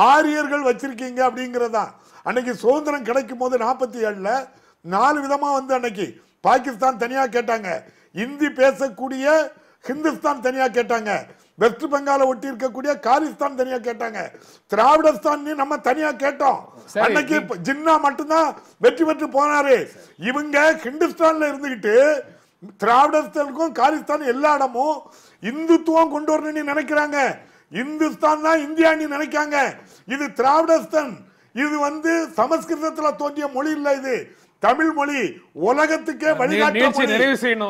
ஆரியர்கள் வச்சிருக்கீங்க அப்படிங்கிறதா. அன்னைக்கு சுதந்திரம் கிடைக்கும் போது 47ல் 4 விதமா வந்து அன்னைக்கு பாகிஸ்தான் தனியா கேட்டாங்க, இந்தி பேசக்கூடிய ஹிந்துஸ்தான் தனியா கேட்டாங்க, வெஸ்ட் பெங்கால ஒட்டி இருக்கக்கூடிய காலிஸ்தான் தனியா கேட்டாங்க, திராவிடஸ்தான் நம்ம தனியா கேட்டோம். அன்னைக்கு ஜின்னா மட்டும்தான் வெற்றி பெற்று போனாரு. இவங்க ஹிந்துஸ்தான்ல இருந்துகிட்டு திராவிடஸ்தானுக்கும் காலிஸ்தான் எல்லா இடமும் இந்துத்துவம் கொண்டு வரணும்னு நினைக்கிறாங்க. இந்துஸ்தான் தான் இந்தியான்னு நினைக்காங்க. இது திராவிடஸ்தான், இது வந்து சமஸ்கிருதத்துல தோன்றிய மொழி இல்ல, இது தமிழ் மொழி, உலகத்துக்கே வழிகாட்டு.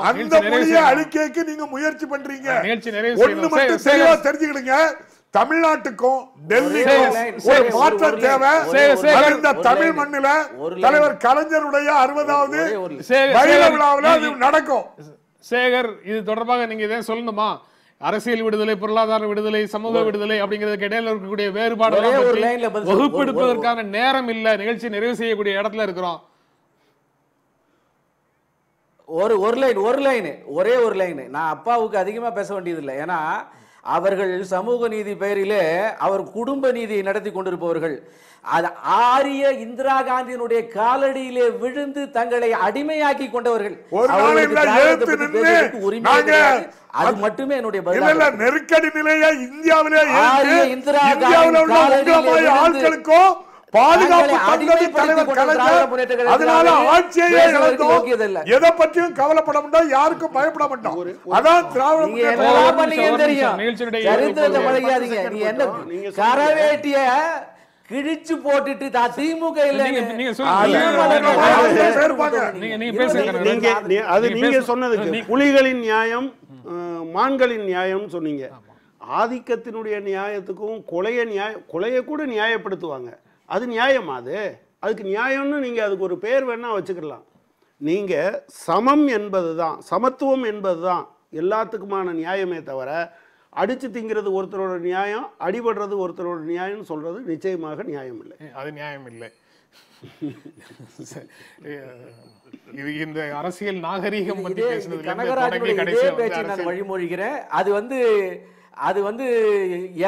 அந்த மொழியை அழிக்க நீங்க முயற்சி பண்றீங்க. ஒண்ணு மட்டும் தெளிவா தெரிஞ்சுக்கிடுங்க, தமிழ்நாட்டுக்கும் டெல்லிக்கும் ஒரு மாற்றம் தேவை. இந்த தமிழ் மண்ணில தலைவர் கலைஞருடைய 60வது வைர விழாவில் அது நடக்கும். சேகர், இது தொடர்பாக நீங்க இதை சொல்லணுமா? அரசியல் விடுதலை, பொருளாதார விடுதலை, சமூக விடுதலை அப்படிங்கிறதுக்கு இடையில இருக்கக்கூடிய வேறுபாடு வகுப்பெடுப்பதற்கான நேரம் இல்ல. நிகழ்ச்சி நிறைவு செய்யக்கூடிய இடத்துல இருக்கிறோம். ஒரே ஒரு லைன். நான் அப்பாவுக்கு அதிகமா பேச வேண்டியது இல்லை. ஏன்னா அவர்கள் சமூக நீதி பெயரிலே அவர் குடும்ப நீதியை நடத்தி கொண்டிருப்பவர்கள். அது ஆரிய இந்திரா காந்தியினுடைய காலடியிலே விழுந்து தங்களை அடிமையாக்கி கொண்டவர்கள். அது மட்டுமே என்னுடைய பதில். நெருக்கடி நிலையை இந்தியாவிலே ஆட்களுக்கும் பாதுகாப்பு தந்தது தலைவர் கலைஞர். அதனால ஆட்சியே இழந்தோம். எதை பற்றியும் கவலைப்பட மாட்டோம், யாருக்கும் பயப்பட மாட்டோம். அதான் திராவிட கரவேட்டிய கிழிச்சு போட்டுட்டு திமுக நீங்க சொன்னதுக்கு புலிகளின் நியாயம், மான்களின் நியாயம் சொன்னீங்க. ஆதிக்கத்தினுடைய நியாயத்துக்கும் கொலையை கூட நியாயப்படுத்துவாங்க. அது நியாயமா? அதுக்கு நியாயம்னு நீங்கள் அதுக்கு ஒரு பேர் வேணால் வச்சுக்கலாம். நீங்கள் சமம் என்பது தான், சமத்துவம் என்பது தான் எல்லாத்துக்குமான நியாயமே தவிர அடித்து திங்கிறது ஒருத்தரோட நியாயம், அடிபடுறது ஒருத்தரோட நியாயம்னு சொல்கிறது நிச்சயமாக நியாயம் இல்லை. அது நியாயம் இல்லை. இது இந்த அரசியல் நாகரீகம் பற்றி கனகராஜனுடைய பேச்சை நான் வழிமொழிகிறேன். அது வந்து அது வந்து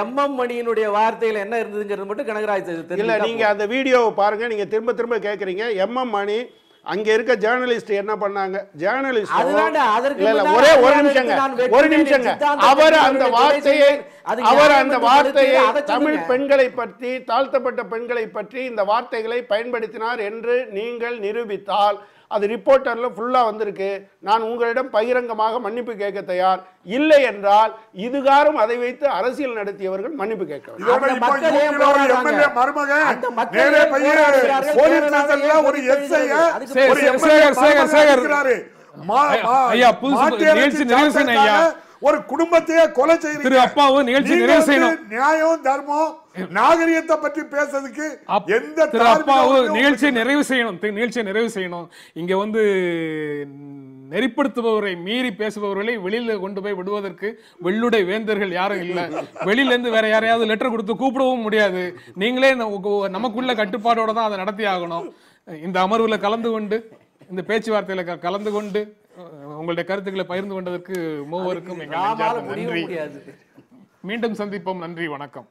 எம்எம் மணியினுடைய வார்த்தையில் என்ன இருந்ததுங்கிறது மட்டும் கனகராஜ் இல்ல நீங்க அந்த வீடியோவை பாருங்க. நீங்க திரும்ப திரும்ப கேக்குறீங்க எம்எம் மணி அங்க இருக்க ஜேர்னலிஸ்ட் என்ன பண்ணாங்க? ஜேர்னலிஸ்ட் ஒரு நிமிஷங்க அவர் அந்த வார்த்தையை தமிழ் பெண்களை பற்றி, தாழ்த்தப்பட்ட பெண்களை பற்றி இந்த வார்த்தைகளை பயன்படுத்தினார் என்று நீங்கள் நிரூபித்தால் அது ரிப்போர்ட்டர்ல ஃபுல்லா வந்திருக்கு. நான் உங்களிடம் பகிரங்கமாக மன்னிப்பு கேட்க தயார். இல்லை என்றால் இதுகாரும் அதை வைத்து அரசியல் நடத்தியவர்கள் மன்னிப்பு கேட்க ஒரு குடும்பத்தையே கொலை செய்யறீங்க. நியாயம் தர்மம் நாகரிகத்தை பற்றி பேசுறதுக்கு எந்த நிகழ்ச்சியை நிறைவு செய்யணும். இங்க வந்து நெறிப்படுத்துபவரை மீறி பேசுபவர்களை வெளியில கொண்டு போய் விடுவதற்கு வெள்ளுடை வேந்தர்கள் யாரும் இல்ல. வெளியில இருந்து வேற யாரையாவது லெட்டர் கொடுத்து கூப்பிடவும் முடியாது. நீங்களே நமக்குள்ள கட்டுப்பாடோட தான் அதை நடத்தி ஆகணும். இந்த அமர்வுல கலந்து கொண்டு, இந்த பேச்சுவார்த்தையில கலந்து கொண்டு உங்களுடைய கருத்துக்களை பகிர்ந்து கொண்டதற்கு மூவருக்கும் நன்றி. மீண்டும் சந்திப்போம். நன்றி, வணக்கம்.